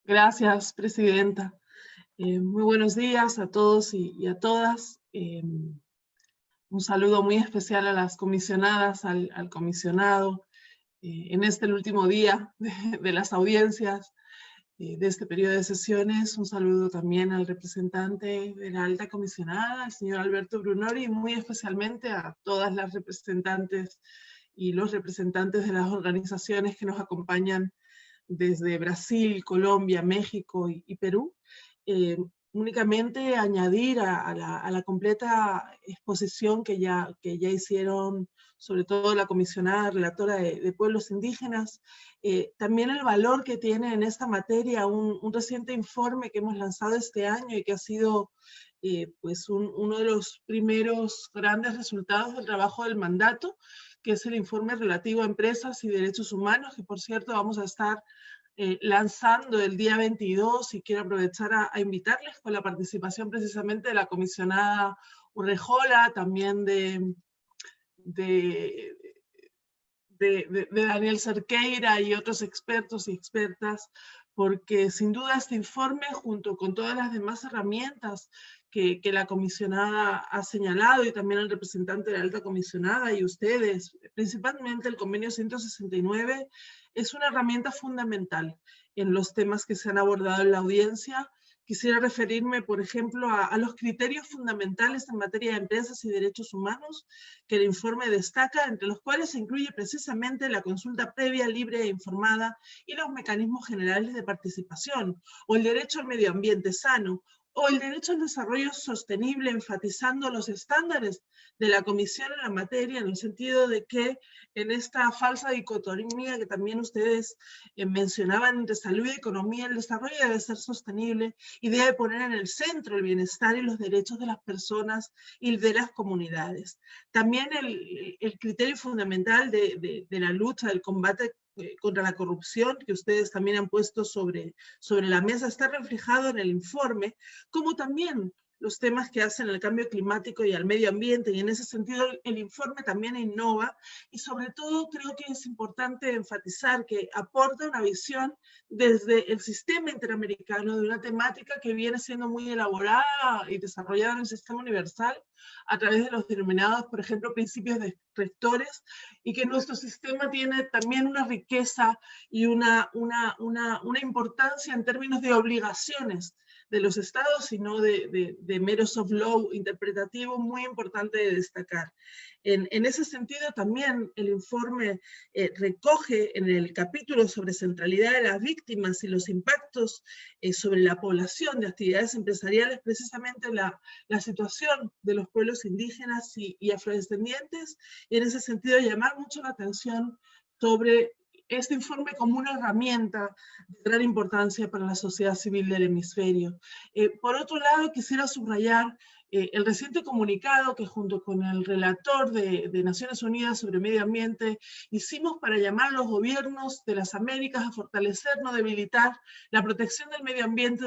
Gracias, presidenta. Muy buenos días a todos y a todas. Un saludo muy especial a las comisionadas, al comisionado, en el último día de las audiencias de este periodo de sesiones. Un saludo también al representante de la alta comisionada, el señor Alberto Brunori, y muy especialmente a todas las representantes y los representantes de las organizaciones que nos acompañan desde Brasil, Colombia, México y Perú. Únicamente añadir a la completa exposición que ya hicieron, sobre todo la comisionada relatora de pueblos indígenas, también el valor que tiene en esta materia un reciente informe que hemos lanzado este año y que ha sido pues uno de los primeros grandes resultados del trabajo del mandato, que es el informe relativo a empresas y derechos humanos, que por cierto vamos a estar lanzando el día 22, y quiero aprovechar a invitarles con la participación precisamente de la comisionada Urrejola, también de Daniel Cerqueira y otros expertos y expertas, porque sin duda este informe, junto con todas las demás herramientas que la comisionada ha señalado, y también el representante de la alta comisionada y ustedes, principalmente el convenio 169, es una herramienta fundamental en los temas que se han abordado en la audiencia. Quisiera referirme, por ejemplo, a los criterios fundamentales en materia de empresas y derechos humanos que el informe destaca, entre los cuales se incluye precisamente la consulta previa, libre e informada, y los mecanismos generales de participación, o el derecho al medio ambiente sano, o el derecho al desarrollo sostenible, enfatizando los estándares de la Comisión en la materia, en el sentido de que en esta falsa dicotomía que también ustedes mencionaban entre salud y economía, el desarrollo debe ser sostenible y debe poner en el centro el bienestar y los derechos de las personas y de las comunidades. También el criterio fundamental de la lucha, del combate contra la corrupción, que ustedes también han puesto sobre la mesa, está reflejado en el informe, como también los temas que hacen al cambio climático y al medio ambiente, y en ese sentido el informe también innova, y sobre todo creo que es importante enfatizar que aporta una visión desde el sistema interamericano de una temática que viene siendo muy elaborada y desarrollada en el sistema universal a través de los denominados, por ejemplo, principios rectores, y que nuestro sistema tiene también una riqueza y una importancia en términos de obligaciones de los estados y no de mero soft law interpretativo, muy importante de destacar. En ese sentido también el informe recoge en el capítulo sobre centralidad de las víctimas y los impactos sobre la población de actividades empresariales, precisamente la situación de los pueblos indígenas y afrodescendientes, y en ese sentido llamar mucho la atención sobre este informe como una herramienta de gran importancia para la sociedad civil del hemisferio. Por otro lado, quisiera subrayar el reciente comunicado que junto con el relator de Naciones Unidas sobre medio ambiente hicimos para llamar a los gobiernos de las Américas a fortalecer, no debilitar, la protección del medio ambiente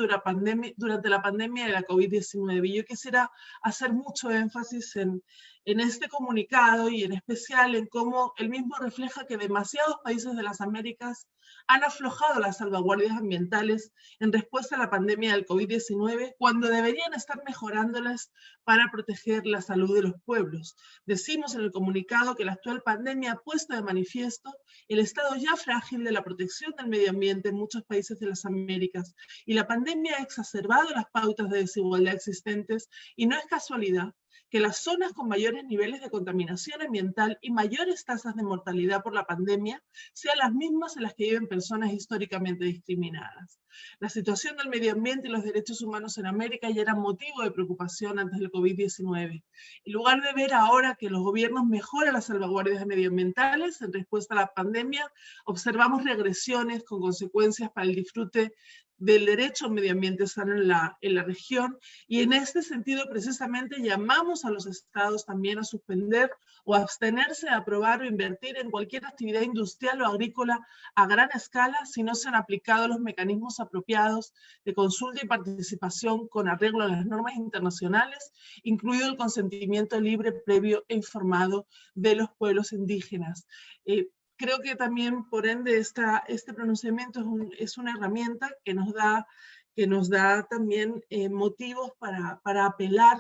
durante la pandemia de la COVID-19. Y yo quisiera hacer mucho énfasis en este comunicado y en especial en cómo el mismo refleja que demasiados países de las Américas han aflojado las salvaguardias ambientales en respuesta a la pandemia del COVID-19 cuando deberían estar mejorándolas para proteger la salud de los pueblos. Decimos en el comunicado que la actual pandemia ha puesto de manifiesto el estado ya frágil de la protección del medio ambiente en muchos países de las Américas, y la pandemia ha exacerbado las pautas de desigualdad existentes, y no es casualidad que las zonas con mayores niveles de contaminación ambiental y mayores tasas de mortalidad por la pandemia sean las mismas en las que viven personas históricamente discriminadas. La situación del medio ambiente y los derechos humanos en América ya eran motivo de preocupación antes del COVID-19. En lugar de ver ahora que los gobiernos mejoran las salvaguardias medioambientales en respuesta a la pandemia, observamos regresiones con consecuencias para el disfrute del derecho al medio ambiente sano en la región, y en este sentido precisamente llamamos a los estados también a suspender o abstenerse de aprobar o invertir en cualquier actividad industrial o agrícola a gran escala si no se han aplicado los mecanismos apropiados de consulta y participación con arreglo a las normas internacionales, incluido el consentimiento libre, previo e informado de los pueblos indígenas. Creo que también, por ende, este pronunciamiento es una herramienta que nos da también motivos para apelar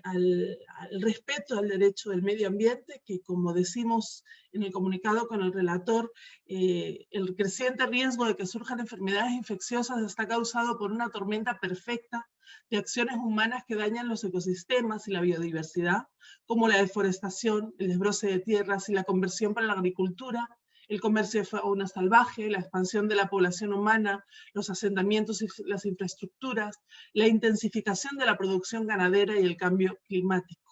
al respeto al derecho del medio ambiente, que como decimos en el comunicado con el relator, el creciente riesgo de que surjan enfermedades infecciosas está causado por una tormenta perfecta de acciones humanas que dañan los ecosistemas y la biodiversidad, como la deforestación, el desbroce de tierras y la conversión para la agricultura, el comercio de fauna salvaje, la expansión de la población humana, los asentamientos y las infraestructuras, la intensificación de la producción ganadera y el cambio climático.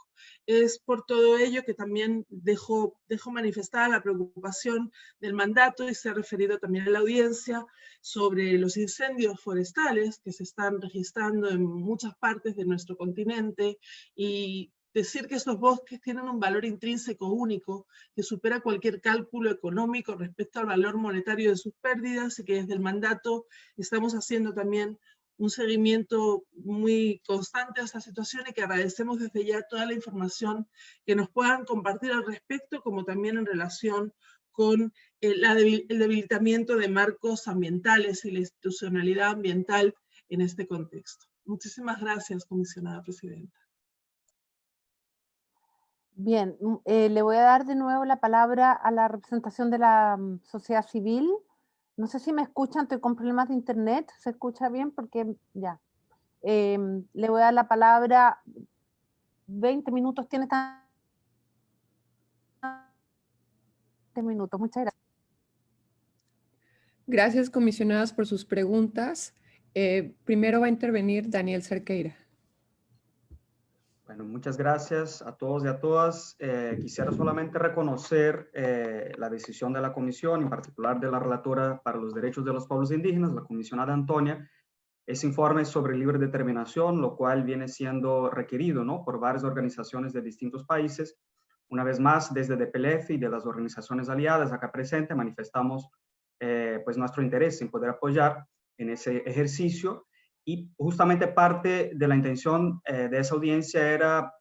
Es por todo ello que también dejo manifestada la preocupación del mandato, y se ha referido también a la audiencia, sobre los incendios forestales que se están registrando en muchas partes de nuestro continente, y decir que estos bosques tienen un valor intrínseco único que supera cualquier cálculo económico respecto al valor monetario de sus pérdidas, y que desde el mandato estamos haciendo también un seguimiento muy constante a esta situación, y que agradecemos desde ya toda la información que nos puedan compartir al respecto, como también en relación con el debilitamiento de marcos ambientales y la institucionalidad ambiental en este contexto. Muchísimas gracias, comisionada presidenta. Bien, le voy a dar de nuevo la palabra a la representación de la sociedad civil. No sé si me escuchan, estoy con problemas de internet. ¿Se escucha bien? Porque ya. Le voy a dar la palabra. 20 minutos tiene esta... 20 minutos, muchas gracias. Gracias, comisionadas, por sus preguntas. Primero va a intervenir Daniel Cerqueira. Bueno, muchas gracias a todos y a todas. Quisiera solamente reconocer la decisión de la Comisión, en particular de la Relatora para los Derechos de los Pueblos Indígenas, la comisionada Antonia, ese informe sobre libre determinación, lo cual viene siendo requerido, ¿no?, por varias organizaciones de distintos países. Una vez más, desde DPLF y de las organizaciones aliadas acá presentes, manifestamos pues nuestro interés en poder apoyar en ese ejercicio. Y justamente parte de la intención de esa audiencia era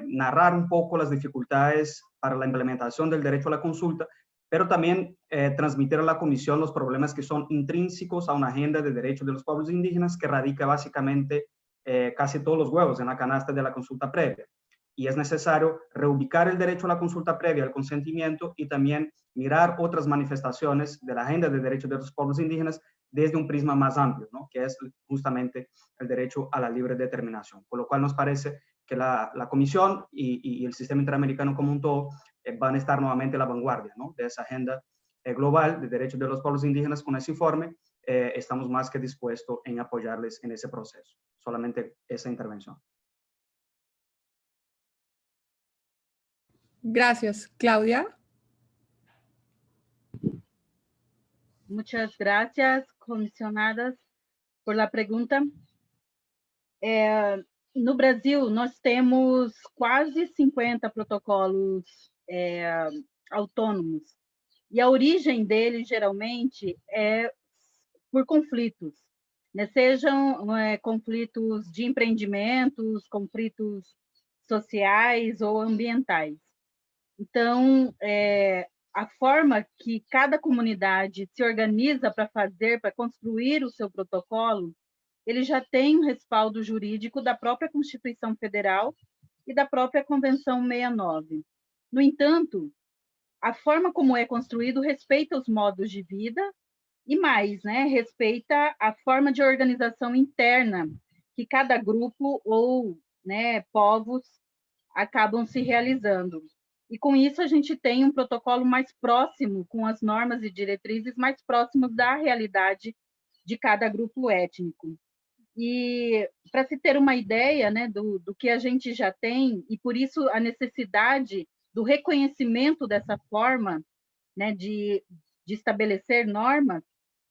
narrar un poco las dificultades para la implementación del derecho a la consulta, pero también transmitir a la Comisión los problemas que son intrínsecos a una agenda de derechos de los pueblos indígenas que radica básicamente casi todos los huevos en la canasta de la consulta previa. Y es necesario reubicar el derecho a la consulta previa al consentimiento y también mirar otras manifestaciones de la agenda de derechos de los pueblos indígenas desde un prisma más amplio, ¿no?, que es justamente el derecho a la libre determinación. Por lo cual nos parece que la Comisión y el sistema interamericano como un todo van a estar nuevamente a la vanguardia, ¿no?, de esa agenda global de derechos de los pueblos indígenas. Con ese informe estamos más que dispuestos en apoyarles en ese proceso. Solamente esa intervención. Gracias. Claudia. Muchas gracias, comissionadas, por la pergunta. No Brasil, nós temos quase 50 protocolos autônomos, e a origem deles, geralmente, é por conflitos, né? Sejam conflitos de empreendimentos, conflitos sociais ou ambientais. Então, a forma que cada comunidade se organiza para construir o seu protocolo, ele já tem um respaldo jurídico da própria Constituição Federal e da própria Convenção 69. No entanto, a forma como é construído respeita os modos de vida e mais, né, respeita a forma de organização interna que cada grupo ou, né, povos acabam se realizando. E com isso a gente tem um protocolo mais próximo, com as normas e diretrizes mais próximos da realidade de cada grupo étnico. E para se ter uma ideia, né, do que a gente já tem, e por isso a necessidade do reconhecimento dessa forma, né, de estabelecer normas,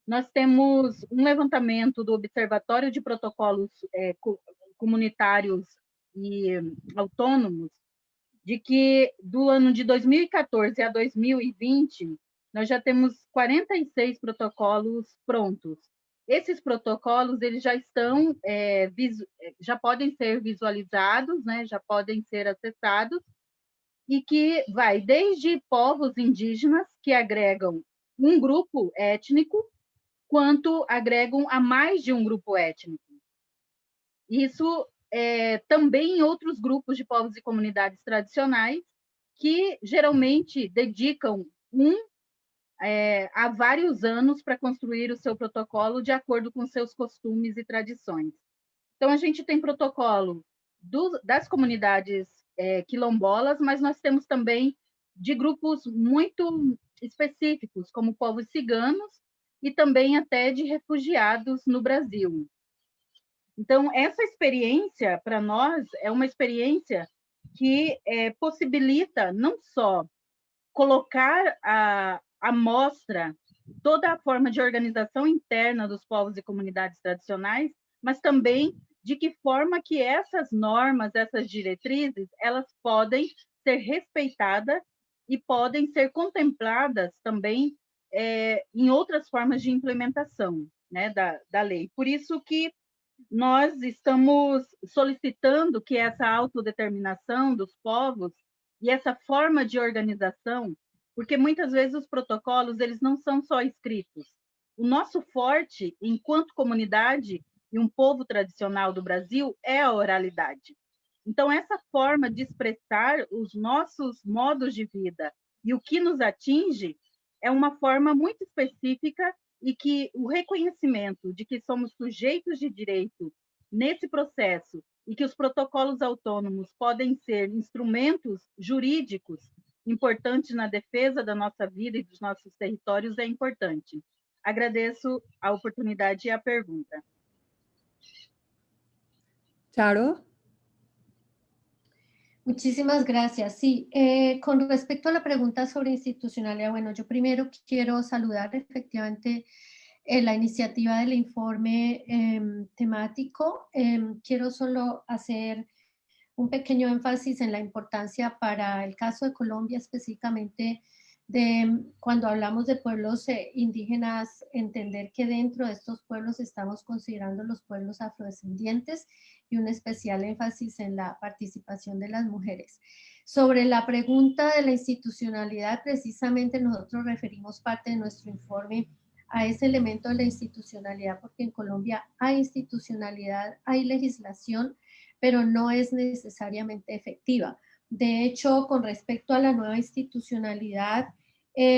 nós temos um levantamento do Observatório de Protocolos Comunitários e Autônomos, de que do ano de 2014 a 2020, nós já temos 46 protocolos prontos. Esses protocolos, eles já estão, já podem ser visualizados, né, já podem ser acessados, e que vai desde povos indígenas, que agregam um grupo étnico, quanto agregam a mais de um grupo étnico. Isso também em outros grupos de povos e comunidades tradicionais, que geralmente dedicam há vários anos para construir o seu protocolo de acordo com seus costumes e tradições. Então, a gente tem protocolo das comunidades quilombolas, mas nós temos também de grupos muito específicos, como povos ciganos, e também até de refugiados no Brasil. Então, essa experiência, para nós, é uma experiência que possibilita não só colocar à mostra toda a forma de organização interna dos povos e comunidades tradicionais, mas também de que forma que essas normas, essas diretrizes, elas podem ser respeitadas e podem ser contempladas também em outras formas de implementação, né, da lei. Por isso que nós estamos solicitando que essa autodeterminação dos povos e essa forma de organização, porque muitas vezes os protocolos eles não são só escritos. O nosso forte, enquanto comunidade e um povo tradicional do Brasil, é a oralidade. Então, essa forma de expressar os nossos modos de vida e o que nos atinge é uma forma muito específica e que o reconhecimento de que somos sujeitos de direito nesse processo e que os protocolos autônomos podem ser instrumentos jurídicos importantes na defesa da nossa vida e dos nossos territórios é importante. Agradeço a oportunidade e a pergunta. Charo. Muchísimas gracias. Sí, con respecto a la pregunta sobre institucionalidad, bueno, yo primero quiero saludar efectivamente la iniciativa del informe temático. Quiero solo hacer un pequeño énfasis en la importancia para el caso de Colombia, específicamente de cuando hablamos de pueblos indígenas, entender que dentro de estos pueblos estamos considerando los pueblos afrodescendientes y un especial énfasis en la participación de las mujeres. Sobre la pregunta de la institucionalidad, precisamente nosotros referimos parte de nuestro informe a ese elemento de la institucionalidad, porque en Colombia hay institucionalidad, hay legislación, pero no es necesariamente efectiva. De hecho, con respecto a la nueva institucionalidad,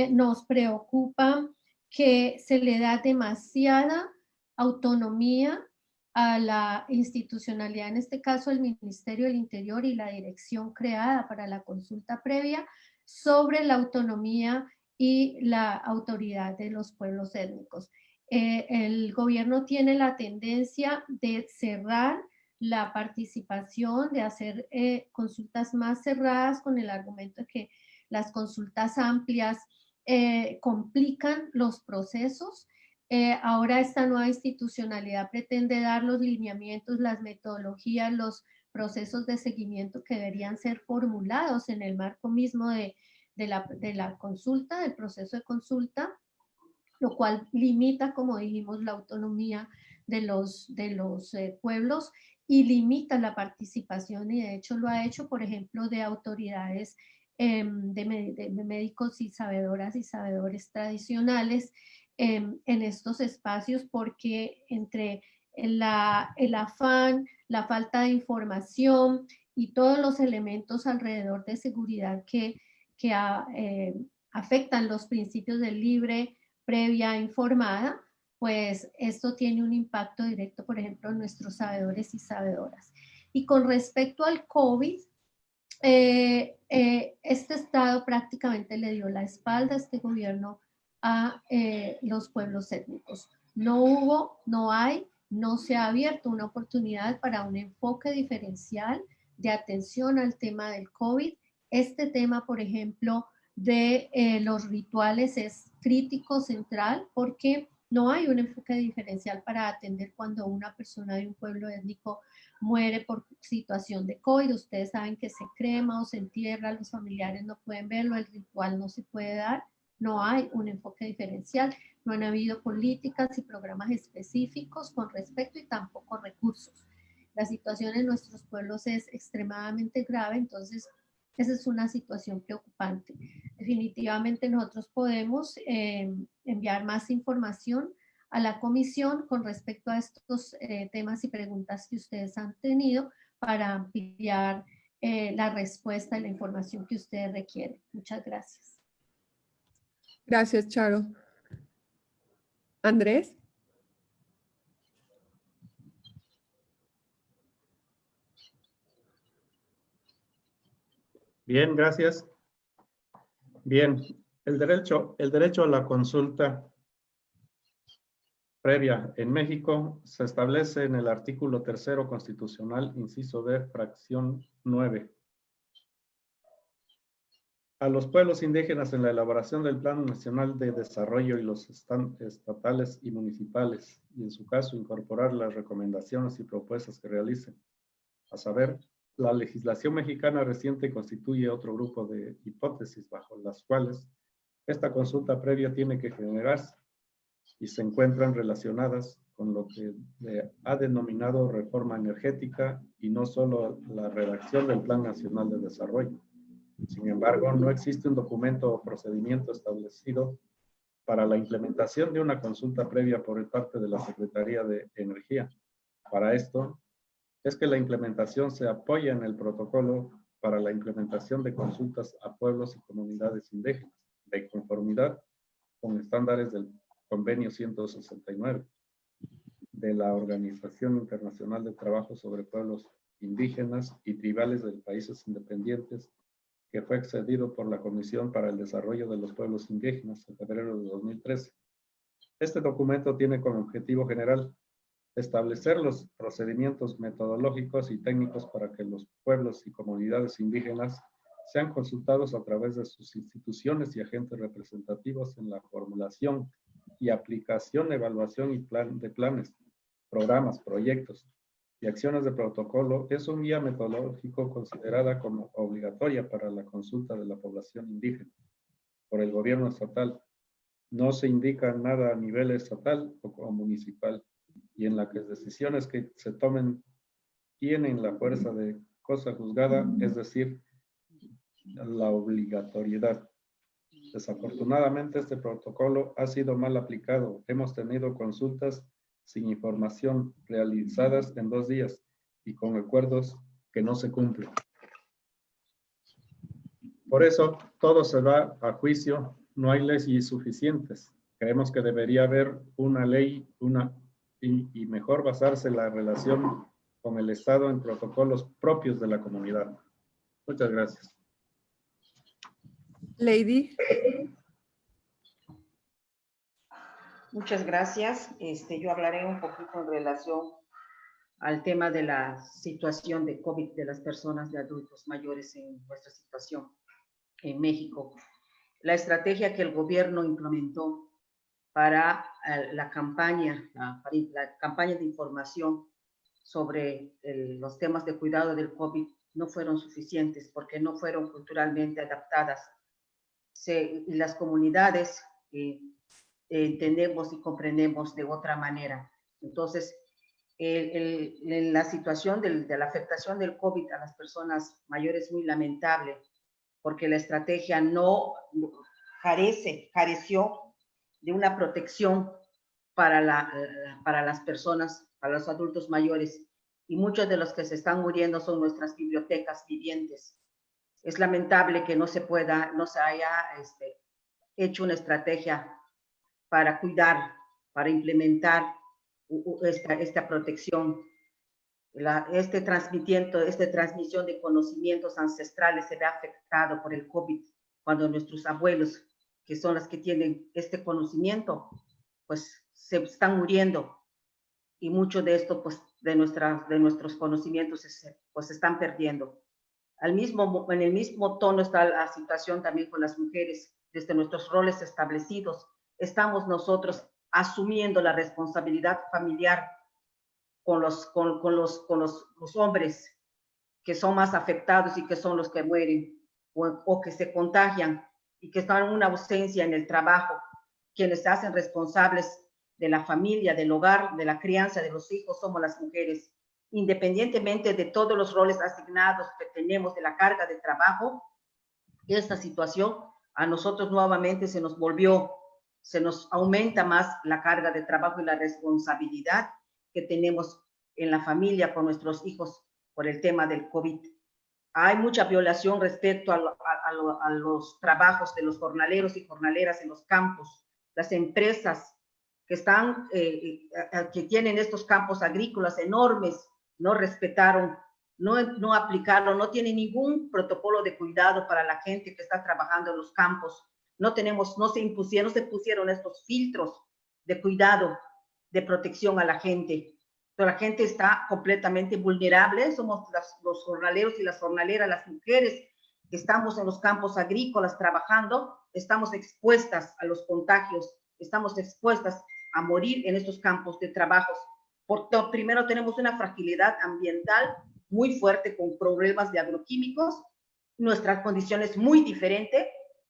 nos preocupa que se le da demasiada autonomía a la institucionalidad, en este caso el Ministerio del Interior y la dirección creada para la consulta previa, sobre la autonomía y la autoridad de los pueblos étnicos. El gobierno tiene la tendencia de cerrar la participación, de hacer consultas más cerradas con el argumento de que las consultas amplias complican los procesos. Ahora esta nueva institucionalidad pretende dar los lineamientos, las metodologías, los procesos de seguimiento que deberían ser formulados en el marco mismo de la consulta, del proceso de consulta, lo cual limita, como dijimos, la autonomía de los pueblos y limita la participación, y de hecho lo ha hecho, por ejemplo, de autoridades de médicos y sabedoras y sabedores tradicionales en estos espacios, porque entre el afán, la falta de información y todos los elementos alrededor de seguridad que afectan los principios del libre, previa, informada, pues esto tiene un impacto directo, por ejemplo, en nuestros sabedores y sabedoras. Y con respecto al COVID, este Estado prácticamente le dio la espalda a este gobierno a los pueblos étnicos. No hubo, no hay, no se ha abierto una oportunidad para un enfoque diferencial de atención al tema del COVID. Este tema, por ejemplo, de los rituales es crítico, central, porque no hay un enfoque diferencial para atender cuando una persona de un pueblo étnico muere por situación de COVID. Ustedes saben que se crema o se entierra, los familiares no pueden verlo, el ritual no se puede dar. No hay un enfoque diferencial, no han habido políticas y programas específicos con respecto y tampoco recursos. La situación en nuestros pueblos es extremadamente grave, entonces esa es una situación preocupante. Definitivamente nosotros podemos enviar más información a la comisión con respecto a estos temas y preguntas que ustedes han tenido para ampliar la respuesta y la información que ustedes requieren. Muchas gracias. Gracias, Charo. Andrés. Bien, gracias. Bien, el derecho a la consulta previa en México se establece en el artículo 3º constitucional, inciso D, fracción 9. A los pueblos indígenas en la elaboración del Plan Nacional de Desarrollo y los estatales y municipales, y en su caso incorporar las recomendaciones y propuestas que realicen, a saber, la legislación mexicana reciente constituye otro grupo de hipótesis bajo las cuales esta consulta previa tiene que generarse y se encuentran relacionadas con lo que ha denominado reforma energética y no solo la redacción del Plan Nacional de Desarrollo. Sin embargo, no existe un documento o procedimiento establecido para la implementación de una consulta previa por parte de la Secretaría de Energía. Para esto, es que la implementación se apoya en el protocolo para la implementación de consultas a pueblos y comunidades indígenas, de conformidad con estándares del Convenio 169 de la Organización Internacional de Trabajo sobre Pueblos Indígenas y Tribales de Países Independientes, que fue accedido por la Comisión para el Desarrollo de los Pueblos Indígenas en febrero de 2013. Este documento tiene como objetivo general establecer los procedimientos metodológicos y técnicos para que los pueblos y comunidades indígenas sean consultados a través de sus instituciones y agentes representativos en la formulación y aplicación, evaluación y plan de planes, programas, proyectos y acciones de protocolo, es un guía metodológico considerada como obligatoria para la consulta de la población indígena por el gobierno estatal. No se indica nada a nivel estatal o municipal, y en la que decisiones que se tomen tienen la fuerza de cosa juzgada, es decir, la obligatoriedad. Desafortunadamente, este protocolo ha sido mal aplicado. Hemos tenido consultas sin información realizadas en 2 días y con acuerdos que no se cumplen. Por eso, todo se va a juicio. No hay leyes suficientes. Creemos que debería haber una ley, y mejor basarse la relación con el Estado en protocolos propios de la comunidad. Muchas gracias. Lady. Muchas gracias. Yo hablaré un poquito en relación al tema de la situación de COVID de las personas de adultos mayores en nuestra situación en México. La estrategia que el gobierno implementó para la campaña de información sobre los temas de cuidado del COVID no fueron suficientes porque no fueron culturalmente adaptadas. Y las comunidades entendemos y comprendemos de otra manera. Entonces, en la situación de la afectación del COVID a las personas mayores es muy lamentable porque la estrategia careció de una protección para las personas, para los adultos mayores, y muchos de los que se están muriendo son nuestras bibliotecas vivientes. Es lamentable que no se haya hecho una estrategia para cuidar, para implementar esta protección. Esta transmisión de conocimientos ancestrales se ve afectado por el COVID, cuando nuestros abuelos, que son los que tienen este conocimiento, pues se están muriendo, y mucho de esto, pues de nuestros conocimientos pues se están perdiendo. En el mismo tono está la situación también con las mujeres. Desde nuestros roles establecidos, estamos nosotros asumiendo la responsabilidad familiar con los hombres que son más afectados y que son los que mueren o que se contagian y que están en una ausencia en el trabajo. Quienes se hacen responsables de la familia, del hogar, de la crianza de los hijos, somos las mujeres. Independientemente de todos los roles asignados que tenemos de la carga de trabajo, esta situación a nosotros nuevamente se nos aumenta más la carga de trabajo y la responsabilidad que tenemos en la familia con nuestros hijos por el tema del COVID. Hay mucha violación respecto a los trabajos de los jornaleros y jornaleras en los campos. Las empresas que tienen estos campos agrícolas enormes no respetaron, no aplicaron, no tienen ningún protocolo de cuidado para la gente que está trabajando en los campos. No se pusieron estos filtros de cuidado, de protección a la gente. Pero la gente está completamente vulnerable. Somos los jornaleros y las jornaleras, las mujeres que estamos en los campos agrícolas trabajando, estamos expuestas a los contagios, estamos expuestas a morir en estos campos de trabajos. Porque primero tenemos una fragilidad ambiental muy fuerte con problemas de agroquímicos, nuestra condición es muy diferente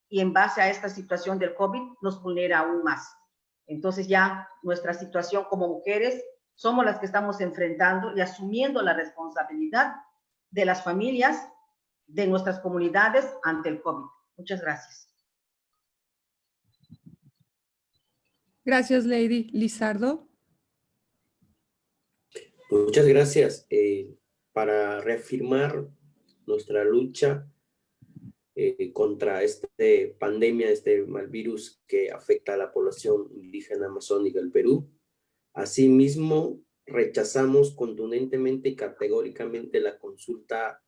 y en base a esta situación del COVID nos vulnera aún más. Entonces ya nuestra situación como mujeres somos las que estamos enfrentando y asumiendo la responsabilidad de las familias, de nuestras comunidades ante el COVID. Muchas gracias. Gracias, Lady. Lizardo. Muchas gracias. Para reafirmar nuestra lucha contra esta pandemia, este mal virus que afecta a la población indígena amazónica del Perú. Asimismo, rechazamos contundentemente y categóricamente la consulta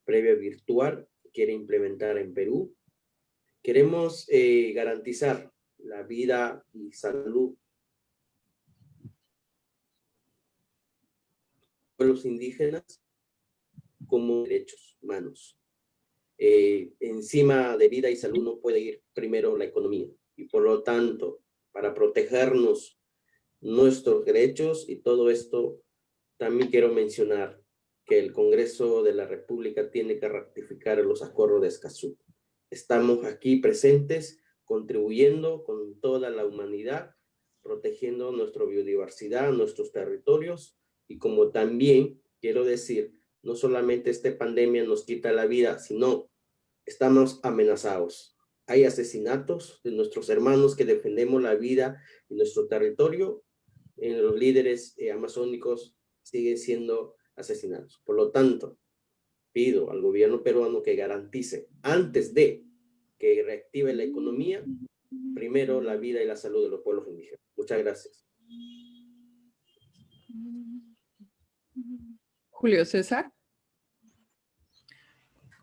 previa virtual que quiere implementar en Perú. Queremos garantizar la vida y salud pueblos indígenas como derechos humanos. Encima de vida y salud no puede ir primero la economía, y por lo tanto, para protegernos nuestros derechos y todo esto, también quiero mencionar que el Congreso de la República tiene que ratificar los acuerdos de Escazú. Estamos aquí presentes, contribuyendo con toda la humanidad, protegiendo nuestra biodiversidad, nuestros territorios, y como también quiero decir, no solamente esta pandemia nos quita la vida, sino estamos amenazados. Hay asesinatos de nuestros hermanos que defendemos la vida y nuestro territorio. Los líderes amazónicos siguen siendo asesinados. Por lo tanto, pido al gobierno peruano que garantice, antes de que reactive la economía, primero la vida y la salud de los pueblos indígenas. Muchas gracias. Julio César.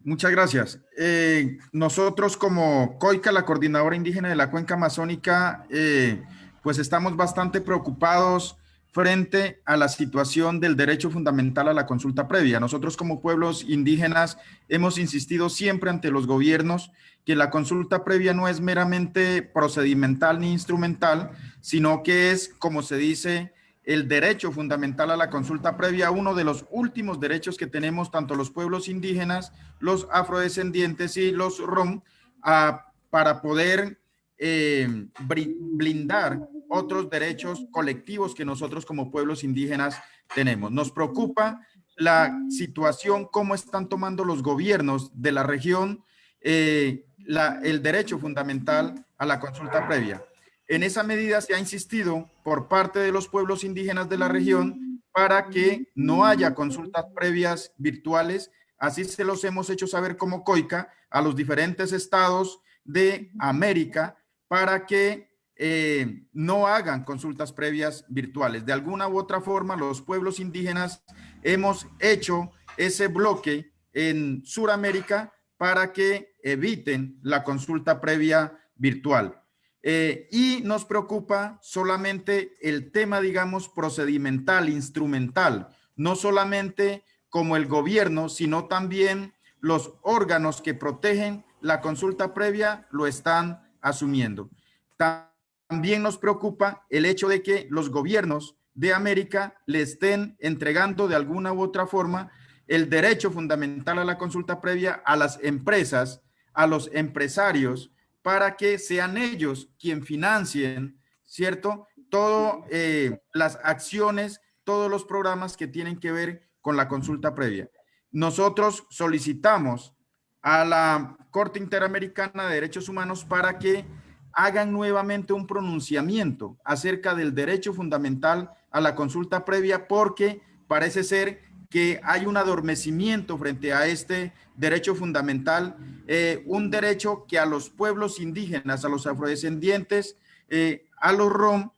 Muchas gracias. Nosotros como COICA, la Coordinadora Indígena de la Cuenca Amazónica, pues estamos bastante preocupados frente a la situación del derecho fundamental a la consulta previa. Nosotros como pueblos indígenas hemos insistido siempre ante los gobiernos que la consulta previa no es meramente procedimental ni instrumental, sino que es, como se dice, el derecho fundamental a la consulta previa, uno de los últimos derechos que tenemos tanto los pueblos indígenas, los afrodescendientes y los rom, para poder blindar otros derechos colectivos que nosotros como pueblos indígenas tenemos. Nos preocupa la situación, cómo están tomando los gobiernos de la región el derecho fundamental a la consulta previa. En esa medida se ha insistido por parte de los pueblos indígenas de la región para que no haya consultas previas virtuales. Así se los hemos hecho saber como COICA a los diferentes estados de América para que no hagan consultas previas virtuales. De alguna u otra forma, los pueblos indígenas hemos hecho ese bloque en Sudamérica para que eviten la consulta previa virtual. Y nos preocupa solamente el tema, digamos, procedimental, instrumental, no solamente como el gobierno, sino también los órganos que protegen la consulta previa lo están asumiendo. También nos preocupa el hecho de que los gobiernos de América le estén entregando de alguna u otra forma el derecho fundamental a la consulta previa a las empresas, a los empresarios, para que sean ellos quien financien, ¿cierto? Todas las acciones, todos los programas que tienen que ver con la consulta previa. Nosotros solicitamos a la Corte Interamericana de Derechos Humanos para que hagan nuevamente un pronunciamiento acerca del derecho fundamental a la consulta previa, porque parece ser que hay un adormecimiento frente a este derecho fundamental, un derecho que a los pueblos indígenas, a los afrodescendientes, a los rom,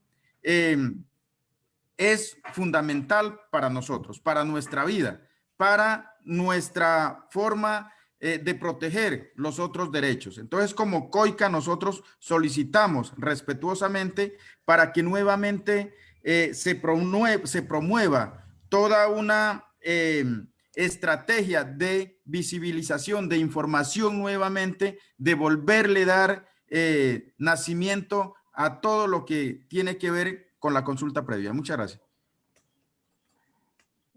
es fundamental para nosotros, para nuestra vida, para nuestra forma de proteger los otros derechos. Entonces, como COICA, nosotros solicitamos respetuosamente para que nuevamente se promueva toda una estrategia de visibilización, de información nuevamente, de volverle a dar nacimiento a todo lo que tiene que ver con la consulta previa. Muchas gracias.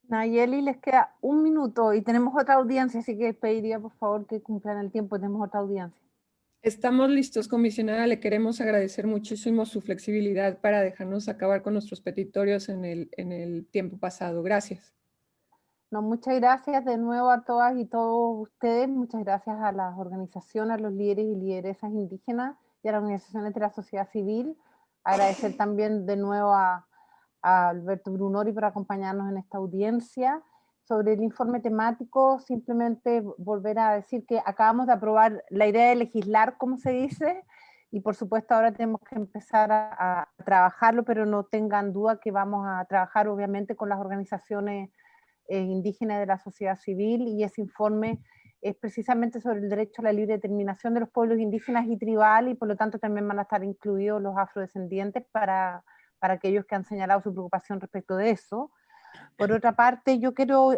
Nayeli, les queda un minuto y tenemos otra audiencia, así que pediría por favor que cumplan el tiempo, tenemos otra audiencia. Estamos listos, comisionada. Le queremos agradecer muchísimo su flexibilidad para dejarnos acabar con nuestros petitorios en el tiempo pasado. Gracias. No, muchas gracias de nuevo a todas y todos ustedes. Muchas gracias a las organizaciones, a los líderes y lideresas indígenas y a las organizaciones de la sociedad civil. Agradecer también de nuevo a Alberto Brunori por acompañarnos en esta audiencia. Sobre el informe temático, simplemente volver a decir que acabamos de aprobar la idea de legislar, como se dice, y por supuesto ahora tenemos que empezar a trabajarlo, pero no tengan duda que vamos a trabajar obviamente con las organizaciones indígenas de la sociedad civil, y ese informe es precisamente sobre el derecho a la libre determinación de los pueblos indígenas y tribal, y por lo tanto también van a estar incluidos los afrodescendientes para aquellos que han señalado su preocupación respecto de eso. Por otra parte, yo quiero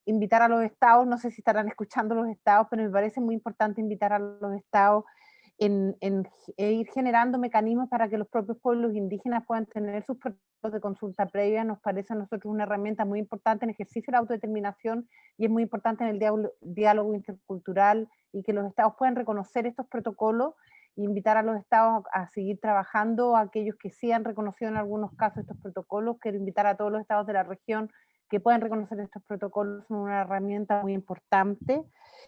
invitar a los estados, no sé si estarán escuchando los estados, pero me parece muy importante invitar a los estados en ir generando mecanismos para que los propios pueblos indígenas puedan tener sus procesos de consulta previa. Nos parece a nosotros una herramienta muy importante en el ejercicio de la autodeterminación y es muy importante en el diálogo intercultural, y que los estados puedan reconocer estos protocolos e invitar a los estados a seguir trabajando. A aquellos que sí han reconocido en algunos casos estos protocolos, quiero invitar a todos los estados de la región que puedan reconocer estos protocolos, son una herramienta muy importante.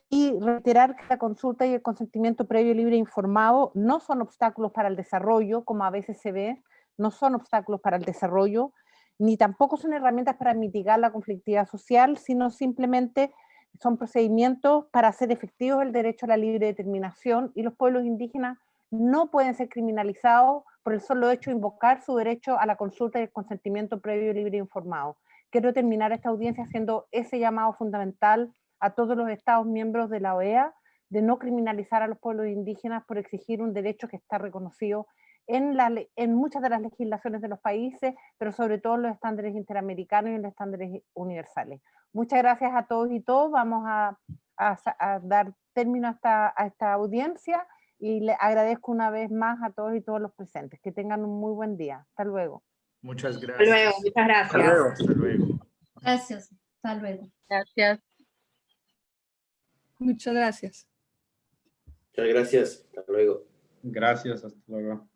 Y reiterar que la consulta y el consentimiento previo, libre e informado no son obstáculos para el desarrollo, como a veces se ve, no son obstáculos para el desarrollo, ni tampoco son herramientas para mitigar la conflictividad social, sino simplemente son procedimientos para hacer efectivos el derecho a la libre determinación, y los pueblos indígenas no pueden ser criminalizados por el solo hecho de invocar su derecho a la consulta y el consentimiento previo, libre e informado. Quiero terminar esta audiencia haciendo ese llamado fundamental a todos los estados miembros de la OEA de no criminalizar a los pueblos indígenas por exigir un derecho que está reconocido en muchas de las legislaciones de los países, pero sobre todo en los estándares interamericanos y en los estándares universales. Muchas gracias a todos y todas. Vamos a dar término a esta audiencia y le agradezco una vez más a todos y todos los presentes. Que tengan un muy buen día. Hasta luego. Muchas gracias. Hasta luego, muchas gracias. Hasta luego. Hasta luego. Gracias. Hasta luego. Gracias. Muchas gracias. Muchas gracias. Hasta luego. Gracias, hasta luego.